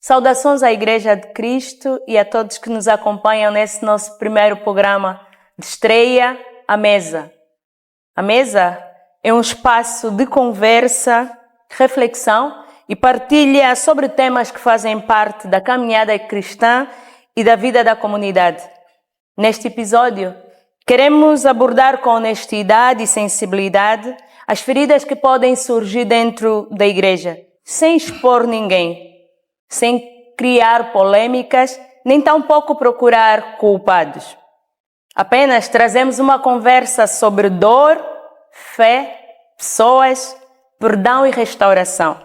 Saudações à Igreja de Cristo e a todos que nos acompanham nesse nosso primeiro programa de estreia, A Mesa. A Mesa é um espaço de conversa, reflexão e partilha sobre temas que fazem parte da caminhada cristã e da vida da comunidade. Neste episódio, queremos abordar com honestidade e sensibilidade as feridas que podem surgir dentro da igreja, sem expor ninguém, sem criar polêmicas, nem tampouco procurar culpados. Apenas trazemos uma conversa sobre dor, fé, pessoas, perdão e restauração.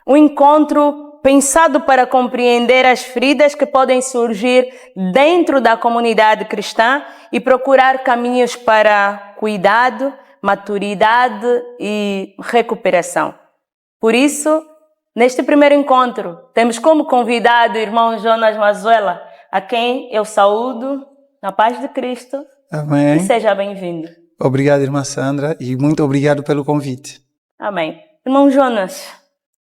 Um encontro pensado para compreender as feridas que podem surgir dentro da comunidade cristã e procurar caminhos para cuidado, maturidade e recuperação. Por isso, neste primeiro encontro, temos como convidado o irmão Jonas Mazuela, a quem eu saúdo na paz de Cristo. Amém. E seja bem-vindo. Obrigado, irmã Sandra, e muito obrigado pelo convite. Amém. Irmão Jonas,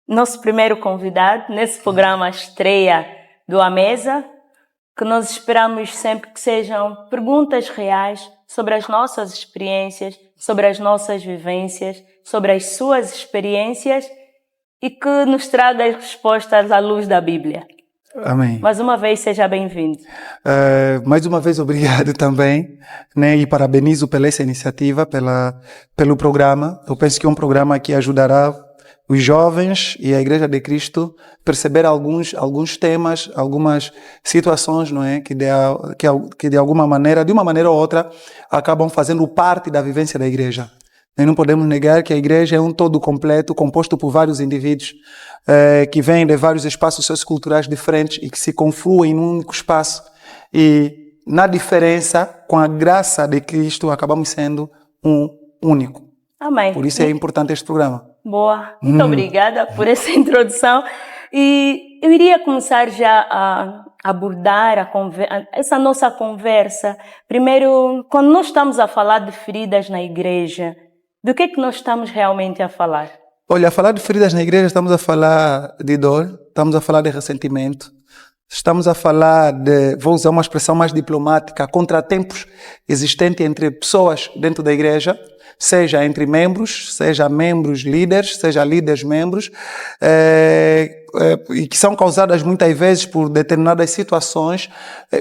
nosso primeiro convidado nesse programa estreia do A Mesa, que nós esperamos sempre que sejam perguntas reais sobre as nossas experiências, sobre as nossas vivências, sobre as suas experiências e que nos traga as respostas à luz da Bíblia. Amém. Mais uma vez, seja bem-vindo. Mais uma vez, obrigado também, né? E parabenizo pela essa iniciativa, pelo programa. Eu penso que é um programa que ajudará os jovens e a Igreja de Cristo a perceber alguns temas, algumas situações, não é? Que de alguma maneira, de uma maneira ou outra, acabam fazendo parte da vivência da Igreja. E não podemos negar que a Igreja é um todo completo, composto por vários indivíduos que vêm de vários espaços socioculturais diferentes e que se confluem num único espaço. E na diferença, com a graça de Cristo, acabamos sendo um único. Amém. Por isso é importante este programa. Boa, muito obrigada por essa introdução. E eu iria começar já a abordar essa nossa conversa. Primeiro, quando nós estamos a falar de feridas na igreja, do que é que nós estamos realmente a falar? Olha, a falar de feridas na igreja, estamos a falar de dor, estamos a falar de ressentimento, estamos a falar de, vou usar uma expressão mais diplomática, contratempos existentes entre pessoas dentro da igreja, seja entre membros, seja membros líderes, seja líderes membros, e que são causadas muitas vezes por determinadas situações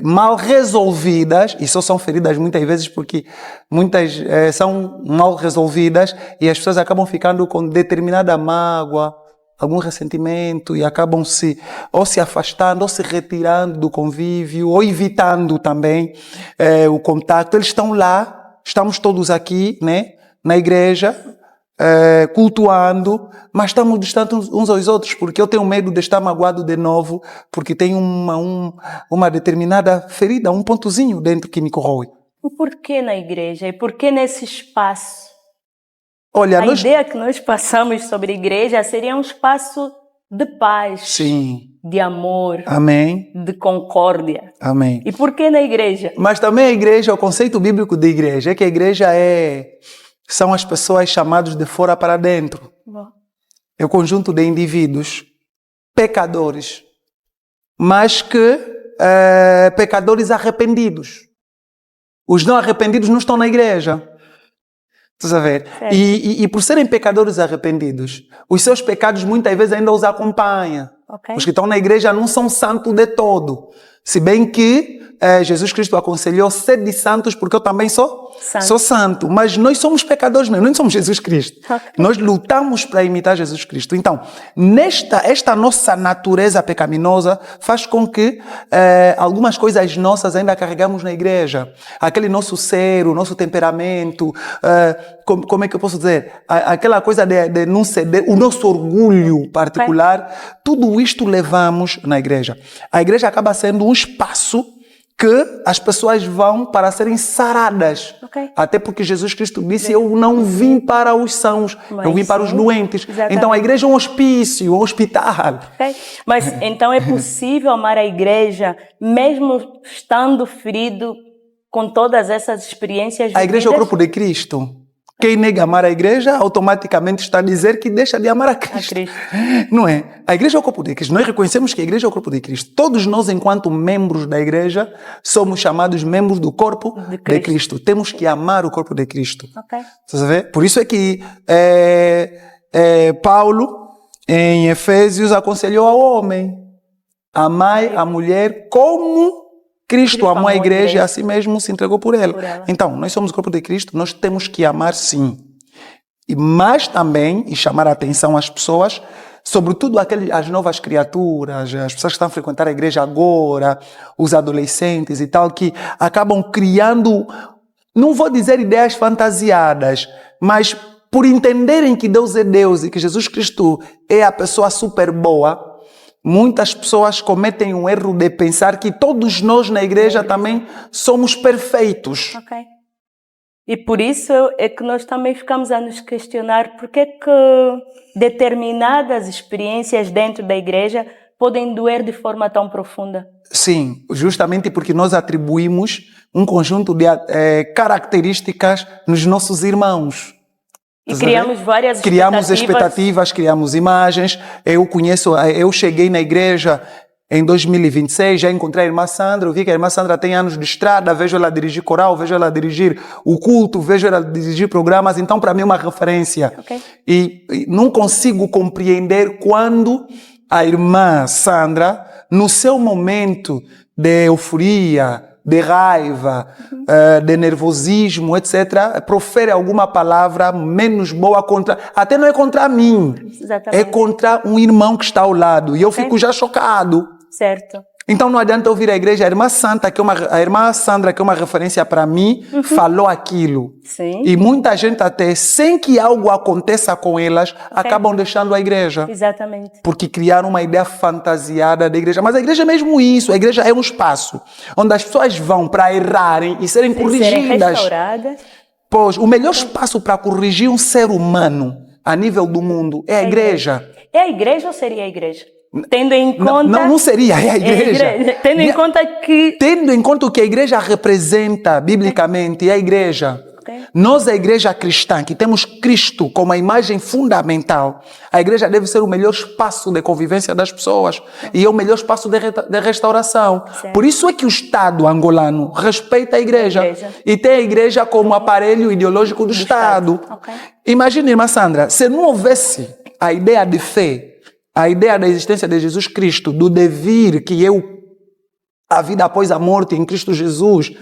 mal resolvidas, e só são feridas muitas vezes porque muitas são mal resolvidas e as pessoas acabam ficando com determinada mágoa, algum ressentimento e acabam se afastando ou se retirando do convívio ou evitando também o contato. Eles estão lá, estamos todos aqui, né? Na igreja, cultuando, mas estamos distantes uns aos outros, porque eu tenho medo de estar magoado de novo, porque tenho uma determinada ferida, um pontozinho dentro que me corrói. E por que na igreja? E por que nesse espaço? Olha, a ideia que nós passamos sobre a igreja seria um espaço de paz, sim, de amor, amém, de concórdia. Amém. E por que na igreja? Mas também a igreja, o conceito bíblico de igreja é que a igreja são as pessoas chamadas de fora para dentro. Bom. É o conjunto de indivíduos pecadores, mas que pecadores arrependidos. Os não arrependidos não estão na igreja. Estás a ver? E por serem pecadores arrependidos, os seus pecados muitas vezes ainda os acompanham. Okay. Os que estão na igreja não são santos de todo. Se bem que Jesus Cristo aconselhou ser de santos porque eu também sou santo. Mas nós somos pecadores mesmo, nós não somos Jesus Cristo. Okay. Nós lutamos para imitar Jesus Cristo. Então, esta nossa natureza pecaminosa faz com que algumas coisas nossas ainda carregamos na igreja. Aquele nosso ser, o nosso temperamento, como é que eu posso dizer? Aquela coisa de não ceder, o nosso orgulho particular, okay. Tudo isto levamos na igreja. A igreja acaba sendo um espaço que as pessoas vão para serem saradas. Okay. Até porque Jesus Cristo disse, eu não vim para os sãos, eu vim para os doentes. Exatamente. Então a igreja é um hospício, um hospital. Okay. Mas então é possível amar a igreja mesmo estando ferido com todas essas experiências vividas? A igreja é o corpo de Cristo. Quem nega amar a igreja, automaticamente está a dizer que deixa de amar a Cristo. Não é? A igreja é o corpo de Cristo. Nós reconhecemos que a igreja é o corpo de Cristo. Todos nós, enquanto membros da igreja, somos chamados membros do corpo de Cristo. Temos que amar o corpo de Cristo. Okay. Você vê? Por isso é que Paulo, em Efésios, aconselhou ao homem: amai a mulher como Cristo amou a igreja e a si mesmo se entregou por ela. Então, nós somos o corpo de Cristo, nós temos que amar sim. Mas também, e chamar a atenção às pessoas, sobretudo as novas criaturas, as pessoas que estão a frequentar a igreja agora, os adolescentes e tal, que acabam criando, não vou dizer ideias fantasiadas, mas por entenderem que Deus é Deus e que Jesus Cristo é a pessoa super boa, muitas pessoas cometem um erro de pensar que todos nós na igreja também somos perfeitos. Okay. E por isso é que nós também ficamos a nos questionar por que determinadas experiências dentro da igreja podem doer de forma tão profunda. Sim, justamente porque nós atribuímos um conjunto de características nos nossos irmãos. E criamos várias expectativas, criamos imagens. Eu cheguei na igreja em 2026, já encontrei a irmã Sandra, eu vi que a irmã Sandra tem anos de estrada, vejo ela dirigir coral, vejo ela dirigir o culto, vejo ela dirigir programas, então para mim é uma referência. Okay. E não consigo compreender quando a irmã Sandra, no seu momento de euforia, de raiva, de nervosismo, etc., profere alguma palavra menos boa até não é contra mim, exatamente, é contra um irmão que está ao lado. E eu fico já chocado. Certo. Então não adianta ouvir a igreja, a irmã Sandra, que é uma referência para mim, falou aquilo. Sim. E muita gente até, sem que algo aconteça com elas, acabam deixando a igreja. Exatamente. Porque criaram uma ideia fantasiada da igreja. Mas a igreja é mesmo isso, a igreja é um espaço onde as pessoas vão para errarem e serem corrigidas. Serem restauradas. Pois, o melhor espaço para corrigir um ser humano a nível do mundo é a igreja. É a igreja ou seria a igreja? Tendo em conta... Não seria, é a igreja. Tendo em conta que... Tendo em conta o que a igreja representa biblicamente, é a igreja. Okay. Nós, a igreja cristã, que temos Cristo como a imagem fundamental, a igreja deve ser o melhor espaço de convivência das pessoas e é o melhor espaço de restauração. Certo. Por isso é que o Estado angolano respeita a igreja. E tem a igreja como aparelho ideológico do Estado. Okay. Imagine, irmã Sandra, se não houvesse a ideia de fé, a ideia da existência de Jesus Cristo, do devir que a vida após a morte em Cristo Jesus,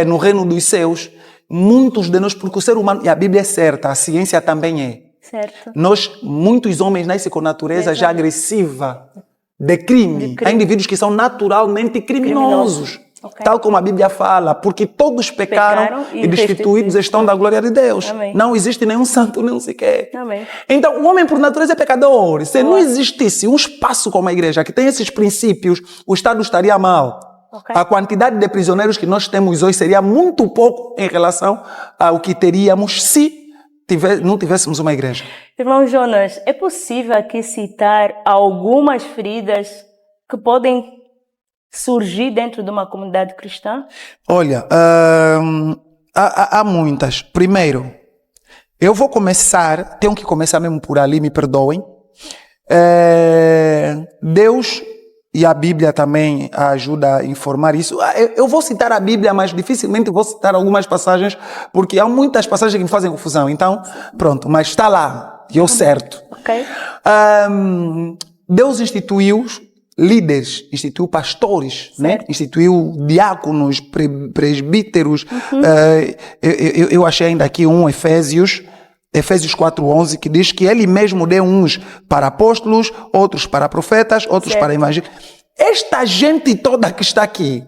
no reino dos céus, muitos de nós, porque o ser humano, e a Bíblia é certa, a ciência também é. Certo. Muitos homens nascem com natureza já agressiva, de crime. Há indivíduos que são naturalmente criminosos. Okay. Tal como a Bíblia fala, porque todos pecaram e destituídos estão da glória de Deus. Amém. Não existe nenhum santo, nem sequer. Amém. Então, o homem por natureza é pecador. Se não existisse um espaço como a igreja que tem esses princípios, o Estado estaria mal. Okay. A quantidade de prisioneiros que nós temos hoje seria muito pouco em relação ao que teríamos se não tivéssemos uma igreja. Irmão Jonas, é possível aqui citar algumas feridas que podem surgir dentro de uma comunidade cristã? Olha, há muitas. Primeiro, eu vou começar, tenho que começar mesmo por ali, me perdoem. Deus e a Bíblia também ajuda a informar isso. Eu vou citar a Bíblia, mas dificilmente vou citar algumas passagens, porque há muitas passagens que me fazem confusão. Então, pronto, mas está lá, e eu certo. Okay. Deus instituiu líderes, instituiu pastores, né? Instituiu diáconos, presbíteros. Eu achei ainda aqui Efésios 4:11, que diz que ele mesmo deu uns para apóstolos, outros para profetas, outros para evangelistas. Esta gente toda que está aqui,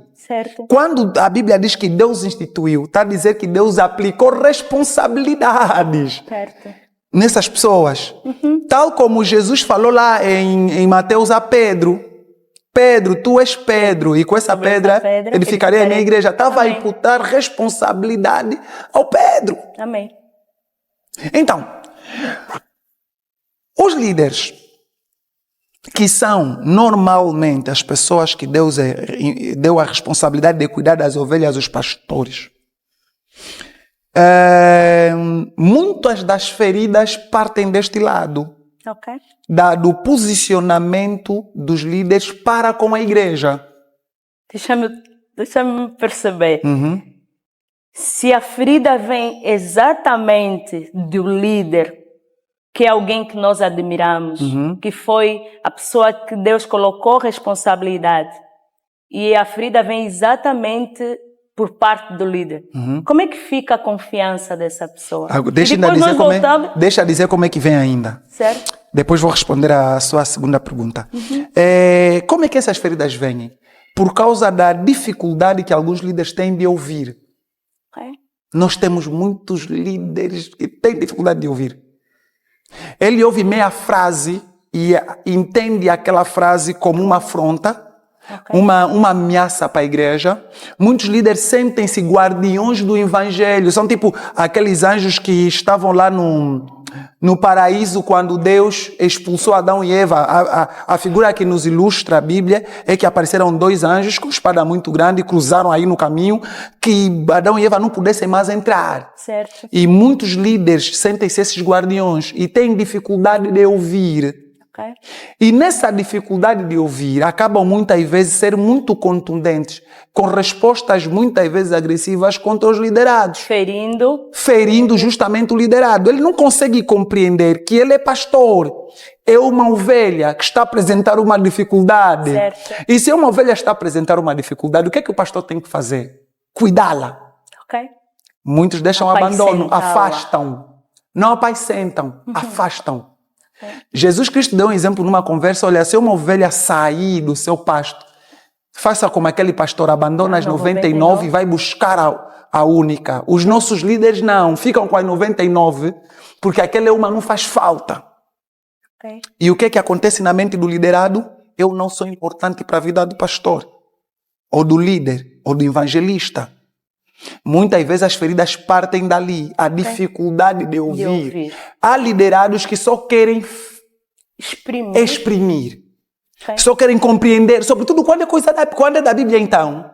quando a Bíblia diz que Deus instituiu, está a dizer que Deus aplicou responsabilidades nessas pessoas. Tal como Jesus falou lá em Mateus a Pedro. Pedro, tu és Pedro, e com essa pedra edificarei a minha igreja. Estava a imputar responsabilidade ao Pedro. Amém. Então, os líderes, que são normalmente as pessoas que Deus deu a responsabilidade de cuidar das ovelhas, os pastores, Muitas das feridas partem deste lado. Ok. Do posicionamento dos líderes para com a igreja. Deixa-me perceber. Uhum. Se a ferida vem exatamente do líder, que é alguém que nós admiramos, que foi a pessoa que Deus colocou responsabilidade, e a ferida vem exatamente por parte do líder, como é que fica a confiança dessa pessoa? Deixa eu dizer como é que vem ainda. Certo. Depois vou responder a sua segunda pergunta. Como é que essas feridas vêm? Por causa da dificuldade que alguns líderes têm de ouvir. Okay. Nós temos muitos líderes que têm dificuldade de ouvir. Ele ouve meia frase e entende aquela frase como uma afronta, uma ameaça para a igreja. Muitos líderes sentem-se guardiões do evangelho. São tipo aqueles anjos que estavam lá no paraíso quando Deus expulsou Adão e Eva. A figura que nos ilustra a Bíblia é que apareceram dois anjos com espada muito grande e cruzaram aí no caminho que Adão e Eva não pudessem mais entrar. Certo. E muitos líderes sentem-se esses guardiões e têm dificuldade de ouvir. Okay. E nessa dificuldade de ouvir, acabam muitas vezes ser muito contundentes, com respostas muitas vezes agressivas contra os liderados. Ferindo justamente o liderado. Ele não consegue compreender que ele é pastor, é uma ovelha que está a apresentar uma dificuldade. Certo. E se uma ovelha está a apresentar uma dificuldade, o que é que o pastor tem que fazer? Cuidá-la. Okay. Muitos deixam abandono, afastam. Não apacentam, afastam. Jesus Cristo deu um exemplo numa conversa, olha, se uma ovelha sair do seu pasto, faça como aquele pastor, abandona as 99 e vai buscar a única. Os nossos líderes não, ficam com as 99, porque aquela uma não faz falta. Okay. E o que é que acontece na mente do liderado? Eu não sou importante para a vida do pastor, ou do líder, ou do evangelista. Muitas vezes as feridas partem dali, a dificuldade de ouvir. Há liderados que só querem exprimir. Só querem compreender, sobretudo quando é da Bíblia então.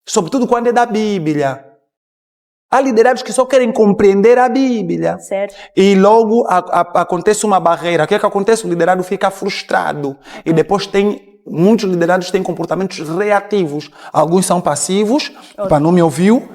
Sobretudo quando é da Bíblia. Há liderados que só querem compreender a Bíblia. Certo. E logo acontece uma barreira. O que é que acontece? O liderado fica frustrado. E depois muitos liderados têm comportamentos reativos. Alguns são passivos, não me ouviu,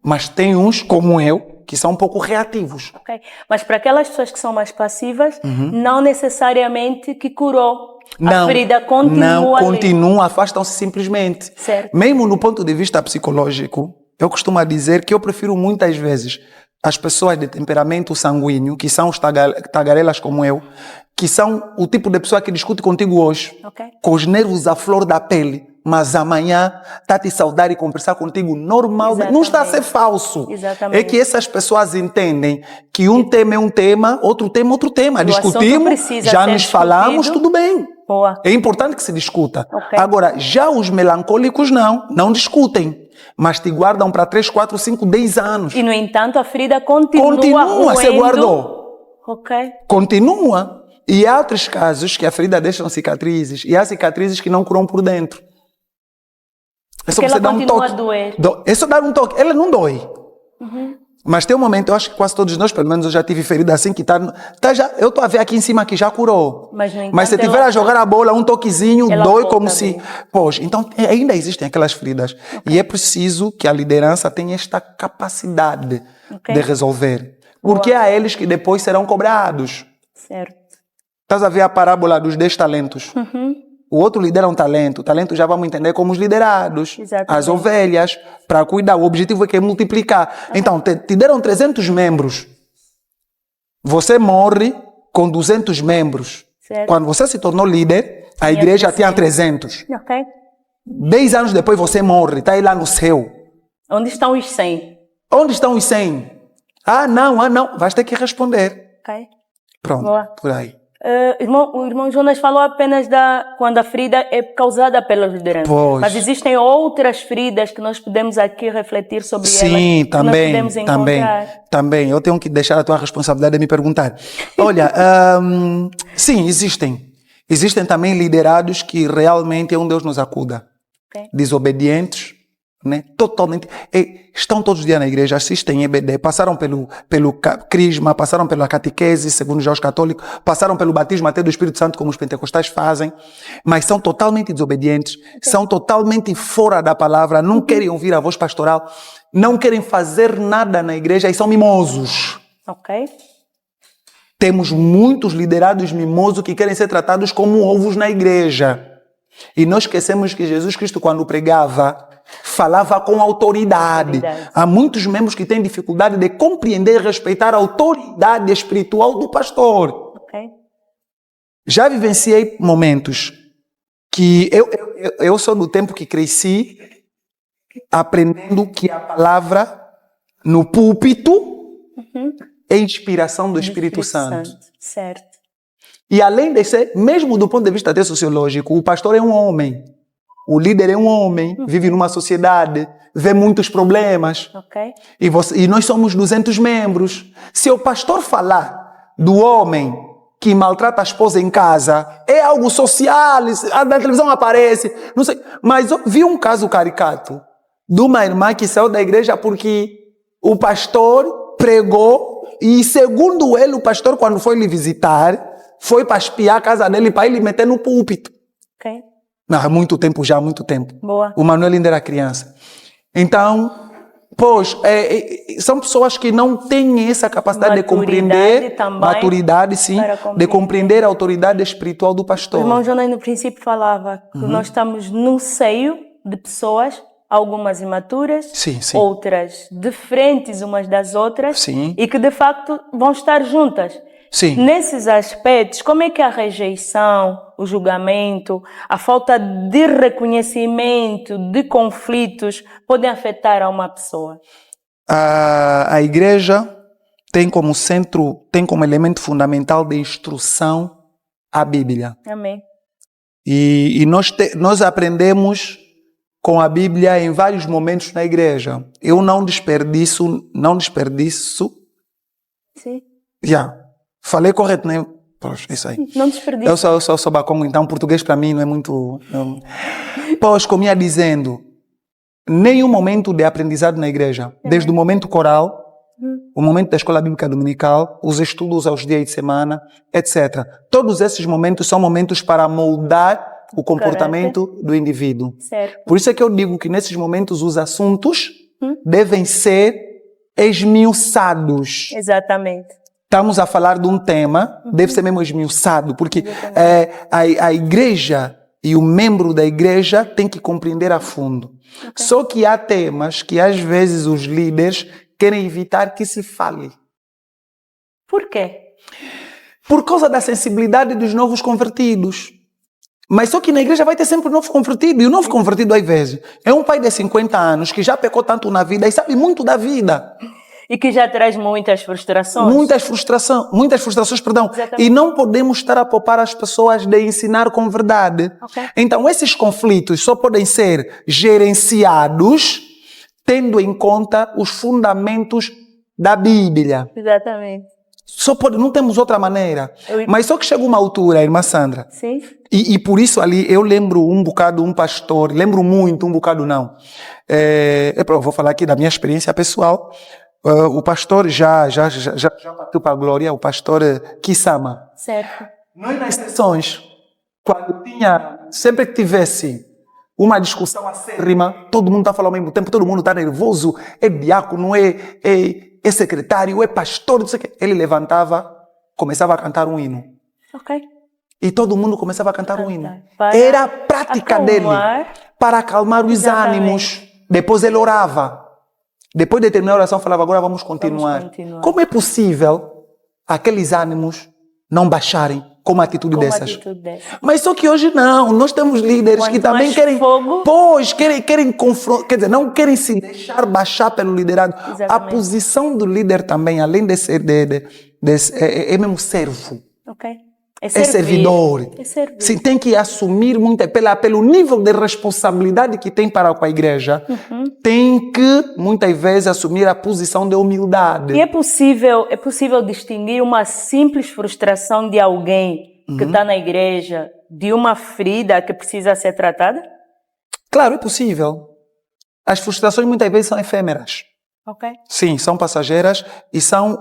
mas tem uns, como eu, que são um pouco reativos. Okay. Mas para aquelas pessoas que são mais passivas, não necessariamente que curou. A ferida continua. Afastam-se simplesmente. Certo. Mesmo no ponto de vista psicológico, eu costumo dizer que eu prefiro muitas vezes as pessoas de temperamento sanguíneo, que são os tagarelas como eu, que são o tipo de pessoa que discute contigo hoje, com os nervos à flor da pele, mas amanhã está a te saudar e conversar contigo normal. Exatamente. Não está a ser falso. Exatamente. É que essas pessoas entendem que um tema é um tema, outro tema é outro tema. Discutimos, já nos falamos, tudo bem. Boa. É importante que se discuta. Agora, já os melancólicos não discutem, mas te guardam para 3, 4, 5, 10 anos. E, no entanto, a ferida continua se guardou. Ok. Continua. E há outros casos que a ferida deixa cicatrizes, e há cicatrizes que não curam por dentro. É só você dar um toque. A doer. É só dar um toque. Ela não dói. Mas tem um momento, eu acho que quase todos nós, pelo menos eu já tive ferida assim, que eu estou a ver aqui em cima que já curou. Mas se tiver a jogar a bola, um toquezinho, dói como se... Pois, então ainda existem aquelas feridas. E é preciso que a liderança tenha esta capacidade de resolver. Porque há eles que depois serão cobrados. Certo. Estás a ver a parábola dos 10 talentos? O outro lidera um talento. O talento já vamos entender como os liderados. Exatamente. As ovelhas, para cuidar. O objetivo é que é multiplicar. Então, te deram 300 membros. Você morre com 200 membros. Certo. Quando você se tornou líder, a igreja tinha 300. 10 anos depois você morre. Está aí lá no céu. Onde estão os 100? Onde estão os 100? Não. Vais ter que responder. Pronto, boa. Por aí. O irmão Jonas falou apenas quando a ferida é causada pela liderança. Pois. Mas existem outras feridas que nós podemos aqui refletir sobre elas. Sim, também, que nós podemos encontrar. Também. Eu tenho que deixar a tua responsabilidade de me perguntar. Olha, sim, existem. Existem também liderados que realmente é um Deus nos acuda. Desobedientes, né? Totalmente. Estão todos os dias na igreja, assistem EBD, passaram pelo crisma, passaram pela catequese, segundo já os católicos, passaram pelo batismo até do Espírito Santo, como os pentecostais fazem, mas são totalmente desobedientes, são totalmente fora da palavra, não querem ouvir a voz pastoral, não querem fazer nada na igreja e são mimosos. Ok. Temos muitos liderados mimosos que querem ser tratados como ovos na igreja. E nós esquecemos que Jesus Cristo, quando pregava, falava com autoridade. Há muitos membros que têm dificuldade de compreender e respeitar a autoridade espiritual do pastor. Okay. Já vivenciei momentos que eu sou do tempo que cresci aprendendo que a palavra no púlpito é inspiração do Espírito Santo. Certo. E além de ser, mesmo do ponto de vista até sociológico, o pastor é um homem. O líder é um homem, vive numa sociedade, vê muitos problemas. Okay. E nós somos 200 membros. Se o pastor falar do homem que maltrata a esposa em casa, é algo social, na televisão aparece, não sei. Mas eu vi um caso caricato de uma irmã que saiu da igreja porque o pastor pregou e, segundo ele, o pastor, quando foi lhe visitar, foi para espiar a casa dele para ele meter no púlpito. Ok. Não, há muito tempo já, há muito tempo. Boa. O Manuel ainda era criança. Então, são pessoas que não têm essa capacidade de compreender, maturidade, sim, de compreender a autoridade espiritual do pastor. O irmão Jonas no princípio falava que nós estamos no seio de pessoas, algumas imaturas, sim. outras diferentes umas das outras, sim. E que de facto vão estar juntas. Sim. Nesses aspectos, como é que a rejeição, o julgamento, a falta de reconhecimento de conflitos podem afetar a uma pessoa? A igreja tem como centro, tem como elemento fundamental de instrução a Bíblia. Amém. E nós aprendemos com a Bíblia em vários momentos na igreja. Eu não desperdiço. Sim. Falei correto, né? Pois, isso aí. Não desperdiço. Eu sou bacongo, então português para mim não é muito... Pois, como ia dizendo, nenhum momento de aprendizado na igreja, desde o momento coral, o momento da escola bíblica dominical, os estudos aos dias de semana, etc. Todos esses momentos são momentos para moldar o comportamento do indivíduo. Certo. Por isso é que eu digo que nesses momentos os assuntos devem ser esmiuçados. Exatamente. Estamos a falar de um tema, deve ser mesmo esmiuçado, porque a igreja e o membro da igreja tem que compreender a fundo. Okay. Só que há temas que às vezes os líderes querem evitar que se fale. Por quê? Por causa da sensibilidade dos novos convertidos. Mas só que na igreja vai ter sempre um novo convertido. E o novo convertido, às vezes, é um pai de 50 anos que já pecou tanto na vida e sabe muito da vida. E que já traz muitas frustrações. Muitas frustrações, perdão. Exatamente. E não podemos estar a poupar as pessoas de ensinar com verdade. Okay. Então, esses conflitos só podem ser gerenciados tendo em conta os fundamentos da Bíblia. Exatamente. Não temos outra maneira. Mas só que chega uma altura, irmã Sandra. Sim. E por isso ali eu lembro um bocado um pastor, lembro muito, um bocado não. Eu vou falar aqui da minha experiência pessoal. O pastor já partiu para a glória, o pastor Kisama. Certo. Nós nas sessões, sempre que tivesse uma discussão acérrima, todo mundo está falando ao mesmo tempo, todo mundo está nervoso, é diácono, é secretário, é pastor, não sei o quê. Ele levantava, começava a cantar um hino. Ok. E todo mundo começava a cantar um hino. Era a prática dele para acalmar os ânimos. Depois ele orava. Depois de terminar a oração, falava, agora vamos continuar. Como é possível aqueles ânimos não baixarem com uma atitude dessas? Mas só que hoje não. Nós temos líderes que também querem... querem confrontar. Quer dizer, não querem se deixar baixar pelo liderado. Exatamente. A posição do líder também, além de ser... é mesmo servo. Ok. É servidor. Sim, tem que assumir muito, pelo nível de responsabilidade que tem para com a igreja, tem que, muitas vezes, assumir a posição de humildade. E é possível distinguir uma simples frustração de alguém que está na igreja de uma ferida que precisa ser tratada? Claro, é possível. As frustrações muitas vezes são efêmeras. Ok. Sim, são passageiras e são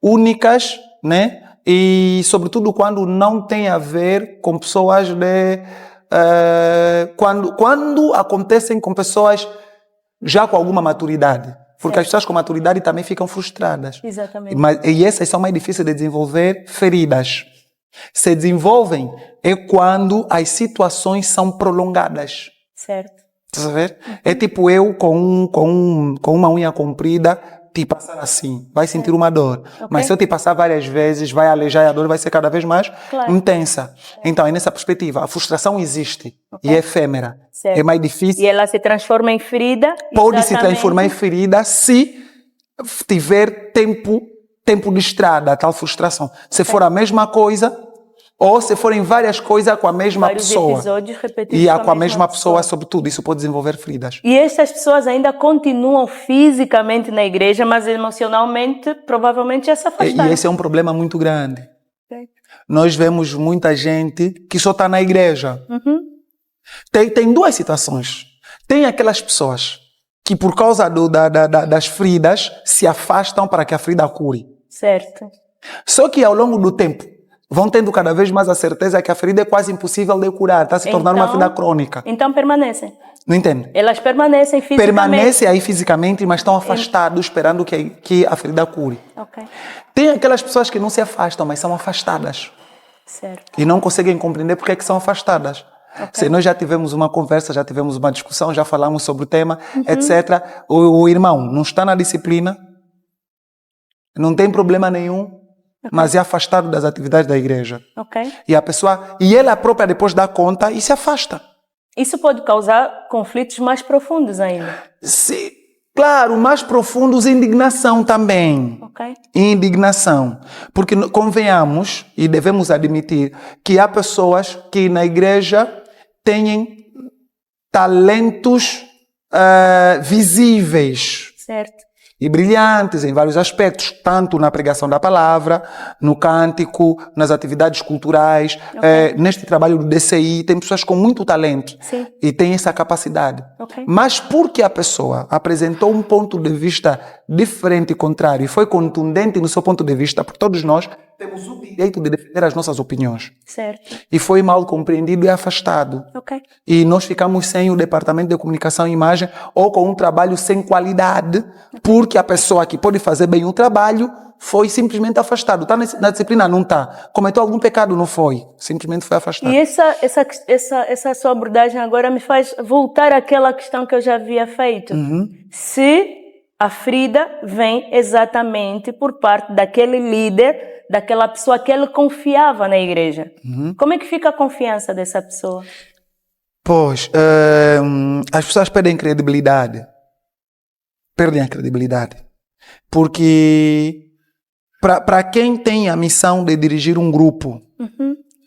únicas, né? E, sobretudo, quando não tem a ver com pessoas quando acontecem com pessoas já com alguma maturidade. Porque as pessoas com maturidade também ficam frustradas. Exatamente. E essas são mais difíceis de desenvolver feridas. Se desenvolvem é quando as situações são prolongadas. Certo. Estás a ver? É tipo eu com uma unha comprida, te passar assim, vai sentir uma dor. Okay. Mas se eu te passar várias vezes, vai alejar e a dor vai ser cada vez mais intensa. Então, é nessa perspectiva. A frustração existe e é efêmera. Certo. É mais difícil. E ela se transforma em ferida. Pode se transformar em ferida se tiver tempo de estrada, a tal frustração. Se for a mesma coisa, ou se forem várias coisas com a mesma pessoa. Episódios repetidos E com a mesma pessoa, sobretudo. Isso pode desenvolver feridas. E estas pessoas ainda continuam fisicamente na igreja, mas emocionalmente, provavelmente já se afastaram. E esse é um problema muito grande. Okay. Nós vemos muita gente que só está na igreja. Uhum. Tem duas situações. Tem aquelas pessoas que, por causa das feridas, se afastam para que a ferida cure. Certo. Só que, ao longo do tempo, vão tendo cada vez mais a certeza que a ferida é quase impossível de curar. Está se tornando uma ferida crônica. Então permanecem. Não entende? Elas permanecem fisicamente. Permanecem aí fisicamente, mas estão afastados, esperando que a ferida cure. Okay. Tem aquelas pessoas que não se afastam, mas são afastadas. Certo. E não conseguem compreender porque é que são afastadas. Okay. Se nós já tivemos uma conversa, já tivemos uma discussão, já falamos sobre o tema, etc. O irmão não está na disciplina, não tem problema nenhum, mas é afastado das atividades da igreja. Okay. E ela própria depois dá conta e se afasta. Isso pode causar conflitos mais profundos ainda. Sim, claro, mais profundos, indignação também. Okay. Indignação. Porque convenhamos e devemos admitir que há pessoas que na igreja têm talentos visíveis. Certo. E brilhantes em vários aspectos, tanto na pregação da palavra, no cântico, nas atividades culturais, neste trabalho do DCI, tem pessoas com muito talento. Sim. E tem essa capacidade. Okay. Mas porque a pessoa apresentou um ponto de vista diferente e contrário e foi contundente no seu ponto de vista, porque todos nós temos o direito de defender as nossas opiniões. Certo. E foi mal compreendido e afastado. Okay. E nós ficamos sem o departamento de comunicação e imagem ou com um trabalho sem qualidade, porque a pessoa que pode fazer bem o trabalho foi simplesmente afastado. Está na disciplina? Não está. Cometeu algum pecado? Não foi. Simplesmente foi afastado. E essa sua abordagem agora me faz voltar àquela questão que eu já havia feito. Se a ferida vem exatamente por parte daquele líder, daquela pessoa que ele confiava na igreja. Como é que fica a confiança dessa pessoa? Pois, as pessoas perdem credibilidade. Perdem a credibilidade. Porque para quem tem a missão de dirigir um grupo,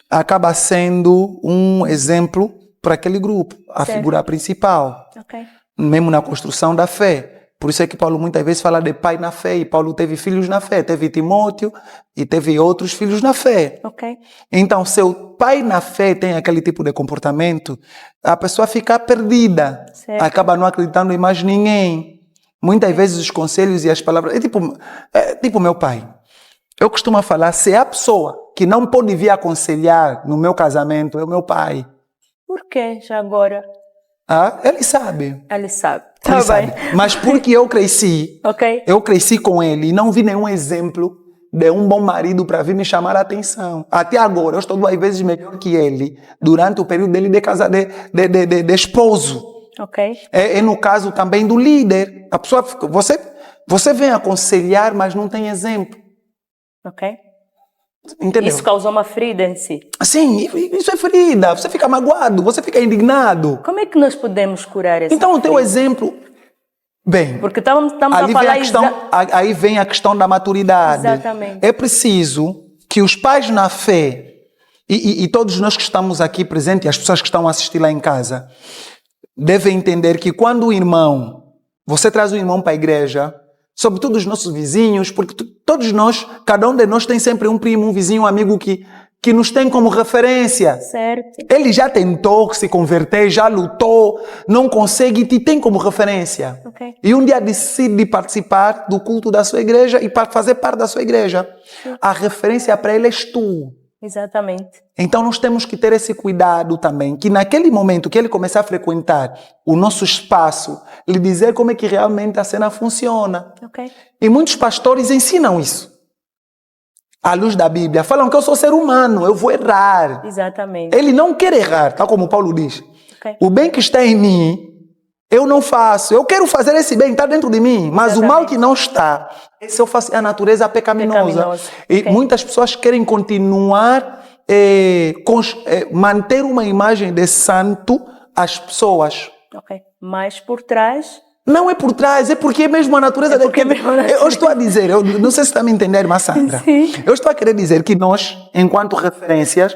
acaba sendo um exemplo para aquele grupo, a figura principal. Okay. Mesmo na construção da fé. Por isso é que Paulo muitas vezes fala de pai na fé, e Paulo teve filhos na fé, teve Timóteo e teve outros filhos na fé. Okay. Então, se o pai na fé tem aquele tipo de comportamento, a pessoa fica perdida, certo. Acaba não acreditando em mais ninguém. Muitas vezes os conselhos e as palavras... É tipo meu pai. Eu costumo falar, se a pessoa que não pode vir aconselhar no meu casamento é o meu pai. Por quê, já agora? Ele sabe. Ele sabe. Ele sabe. Mas porque eu cresci, okay. Eu cresci com ele e não vi nenhum exemplo de um bom marido para vir me chamar a atenção. Até agora, eu estou 2 vezes melhor que ele, durante o período dele de casa de esposo. Okay. É no caso também do líder. A pessoa, você vem aconselhar, mas não tem exemplo. Ok. Entendeu? Isso causou uma ferida em si. Sim, isso é ferida. Você fica magoado, você fica indignado. Como é que nós podemos curar essa Então, o teu ferida? exemplo... Bem, porque estamos a falar... Aí vem a questão da maturidade. Exatamente. É preciso que os pais na fé, e todos nós que estamos aqui presentes, e as pessoas que estão a assistir lá em casa, devem entender que quando o irmão, você traz o irmão para a igreja, sobretudo os nossos vizinhos, porque todos nós, cada um de nós tem sempre um primo, um vizinho, um amigo que que nos tem como referência. Certo. Ele já tentou se converter, já lutou, não consegue e te tem como referência. Ok. E um dia decide participar do culto da sua igreja e fazer parte da sua igreja. Sim. A referência para ele és tu. Exatamente. Então nós temos que ter esse cuidado também, que naquele momento que ele começar a frequentar o nosso espaço, lhe dizer como é que realmente a cena funciona. Ok. E muitos pastores ensinam isso. À luz da Bíblia, falam que eu sou ser humano, eu vou errar. Exatamente. Ele não quer errar, tal como Paulo diz. Ok. O bem que está em mim, eu não faço. Eu quero fazer esse bem, está dentro de mim. Mas Exatamente. o mal que não está, esse eu faço, é a natureza pecaminosa. E Ok. muitas pessoas querem continuar, manter uma imagem de santo às pessoas. Ok. Mas por trás... Não é por trás, é porque é mesmo a natureza. É porque é mesmo a natureza. Eu estou a dizer, eu não sei se está a me entender, mas Sandra, Sim. eu estou a querer dizer que nós, enquanto referências,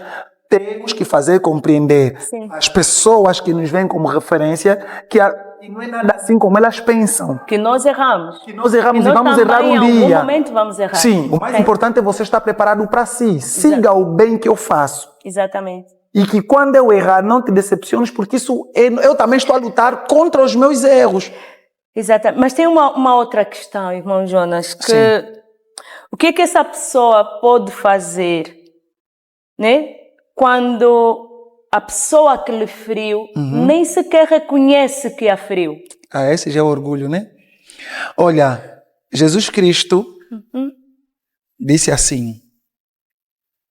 temos que fazer compreender Sim. as pessoas que nos veem como referência que não é nada assim como elas pensam. Que nós erramos. Que nós erramos Que e nós vamos errar também, um em dia. algum momento vamos errar. Sim, o mais Ok. importante é você estar preparado para si. Siga o bem que eu faço. Exatamente. E que quando eu errar, não te decepciones, porque isso eu também estou a lutar contra os meus erros. Exatamente. Mas tem uma outra questão, irmão Jonas, que Sim. o que é que essa pessoa pode fazer, né? Quando a pessoa que lhe feriu nem sequer reconhece que a feriu. Ah, esse já é o orgulho, né? Olha, Jesus Cristo disse assim: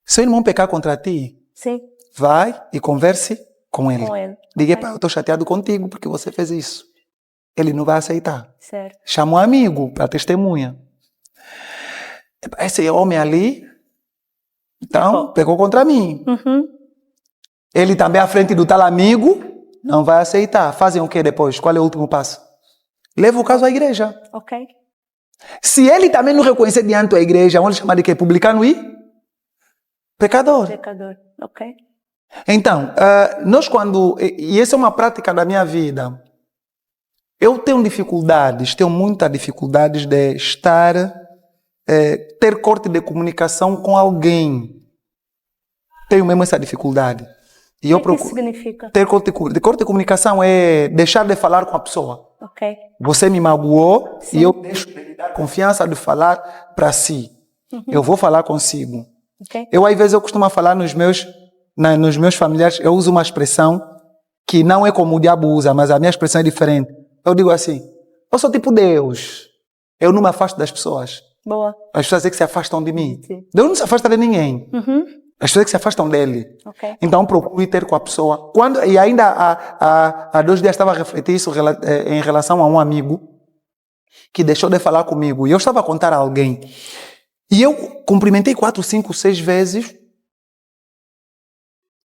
seu irmão pecar contra ti, Sim, vai e converse com ele. com ele. Diga, Ok. pai, eu estou chateado contigo porque você fez isso. Ele não vai aceitar. Certo. Chama um amigo para testemunha. Esse homem ali, então, pecou contra mim. Ele também à frente do tal amigo, não vai aceitar. Fazem o que depois? Qual é o último passo? Leva o caso à igreja. Ok. Se ele também não reconhecer diante da igreja, vamos chamar de quê? Publicano e pecador. Pecador. Ok. Então, nós quando... E essa é uma prática da minha vida. Eu tenho muitas dificuldades de ter corte de comunicação com alguém. Tenho mesmo essa dificuldade. E O que isso significa? ter corte de comunicação é deixar de falar com a pessoa. Ok. Você me magoou. Sim. E eu deixo de lhe dar confiança de falar para si. Eu vou falar consigo. Ok. Às vezes, eu costumo falar nos meus familiares, eu uso uma expressão que não é como o diabo usa, mas a minha expressão é diferente. Eu digo assim: eu sou tipo Deus. Eu não me afasto das pessoas. Boa. As pessoas é que se afastam de mim. Sim. Deus não se afasta de ninguém. As pessoas é que se afastam dele. Ok. Então, procure ter com a pessoa. E ainda há 2 dias estava a refletir isso em relação a um amigo que deixou de falar comigo. E eu estava a contar a alguém. E eu cumprimentei 4, 5, 6 vezes.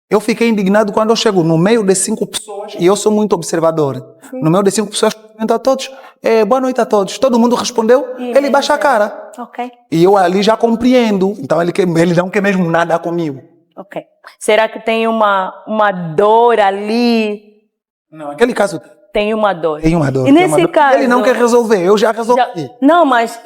Eu fiquei indignado quando eu chego no meio de 5 pessoas, e eu sou muito observador. Sim. No meio de 5 pessoas, cumprimento a todos. Boa noite a todos. Todo mundo respondeu, ele baixa a cara. Ok. E eu ali já compreendo. Então ele não quer mesmo nada comigo. Ok. Será que tem uma dor ali? Não, naquele caso Tem uma dor. tem uma dor. E nesse caso... Ele não quer resolver, eu já resolvi. Não, mas...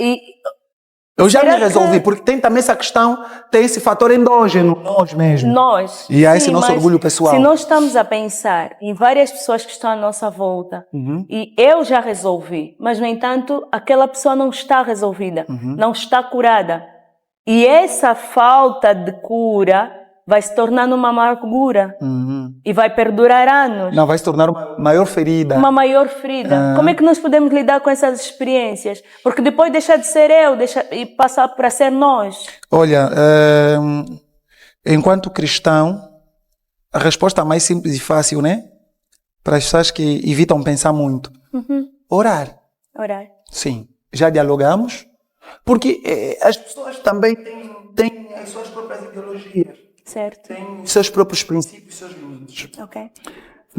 Eu já me Será resolvi, que- porque tem também essa questão, tem esse fator endógeno, nós mesmos. Nós. E há esse nosso mas orgulho pessoal. Se nós estamos a pensar em várias pessoas que estão à nossa volta, e eu já resolvi, mas no entanto aquela pessoa não está resolvida, não está curada. E essa falta de cura vai se tornar uma amargura e vai perdurar anos. Não, vai se tornar uma maior ferida. Uma maior ferida. Como é que nós podemos lidar com essas experiências? Porque depois deixa de ser eu e passar para ser nós. Olha, enquanto cristão, a resposta mais simples e fácil, né? Para as pessoas que evitam pensar muito. Orar. Orar. Sim. Já dialogamos. Porque as pessoas também têm as suas próprias ideologias. Certo. Têm os seus próprios princípios, seus limites. Ok.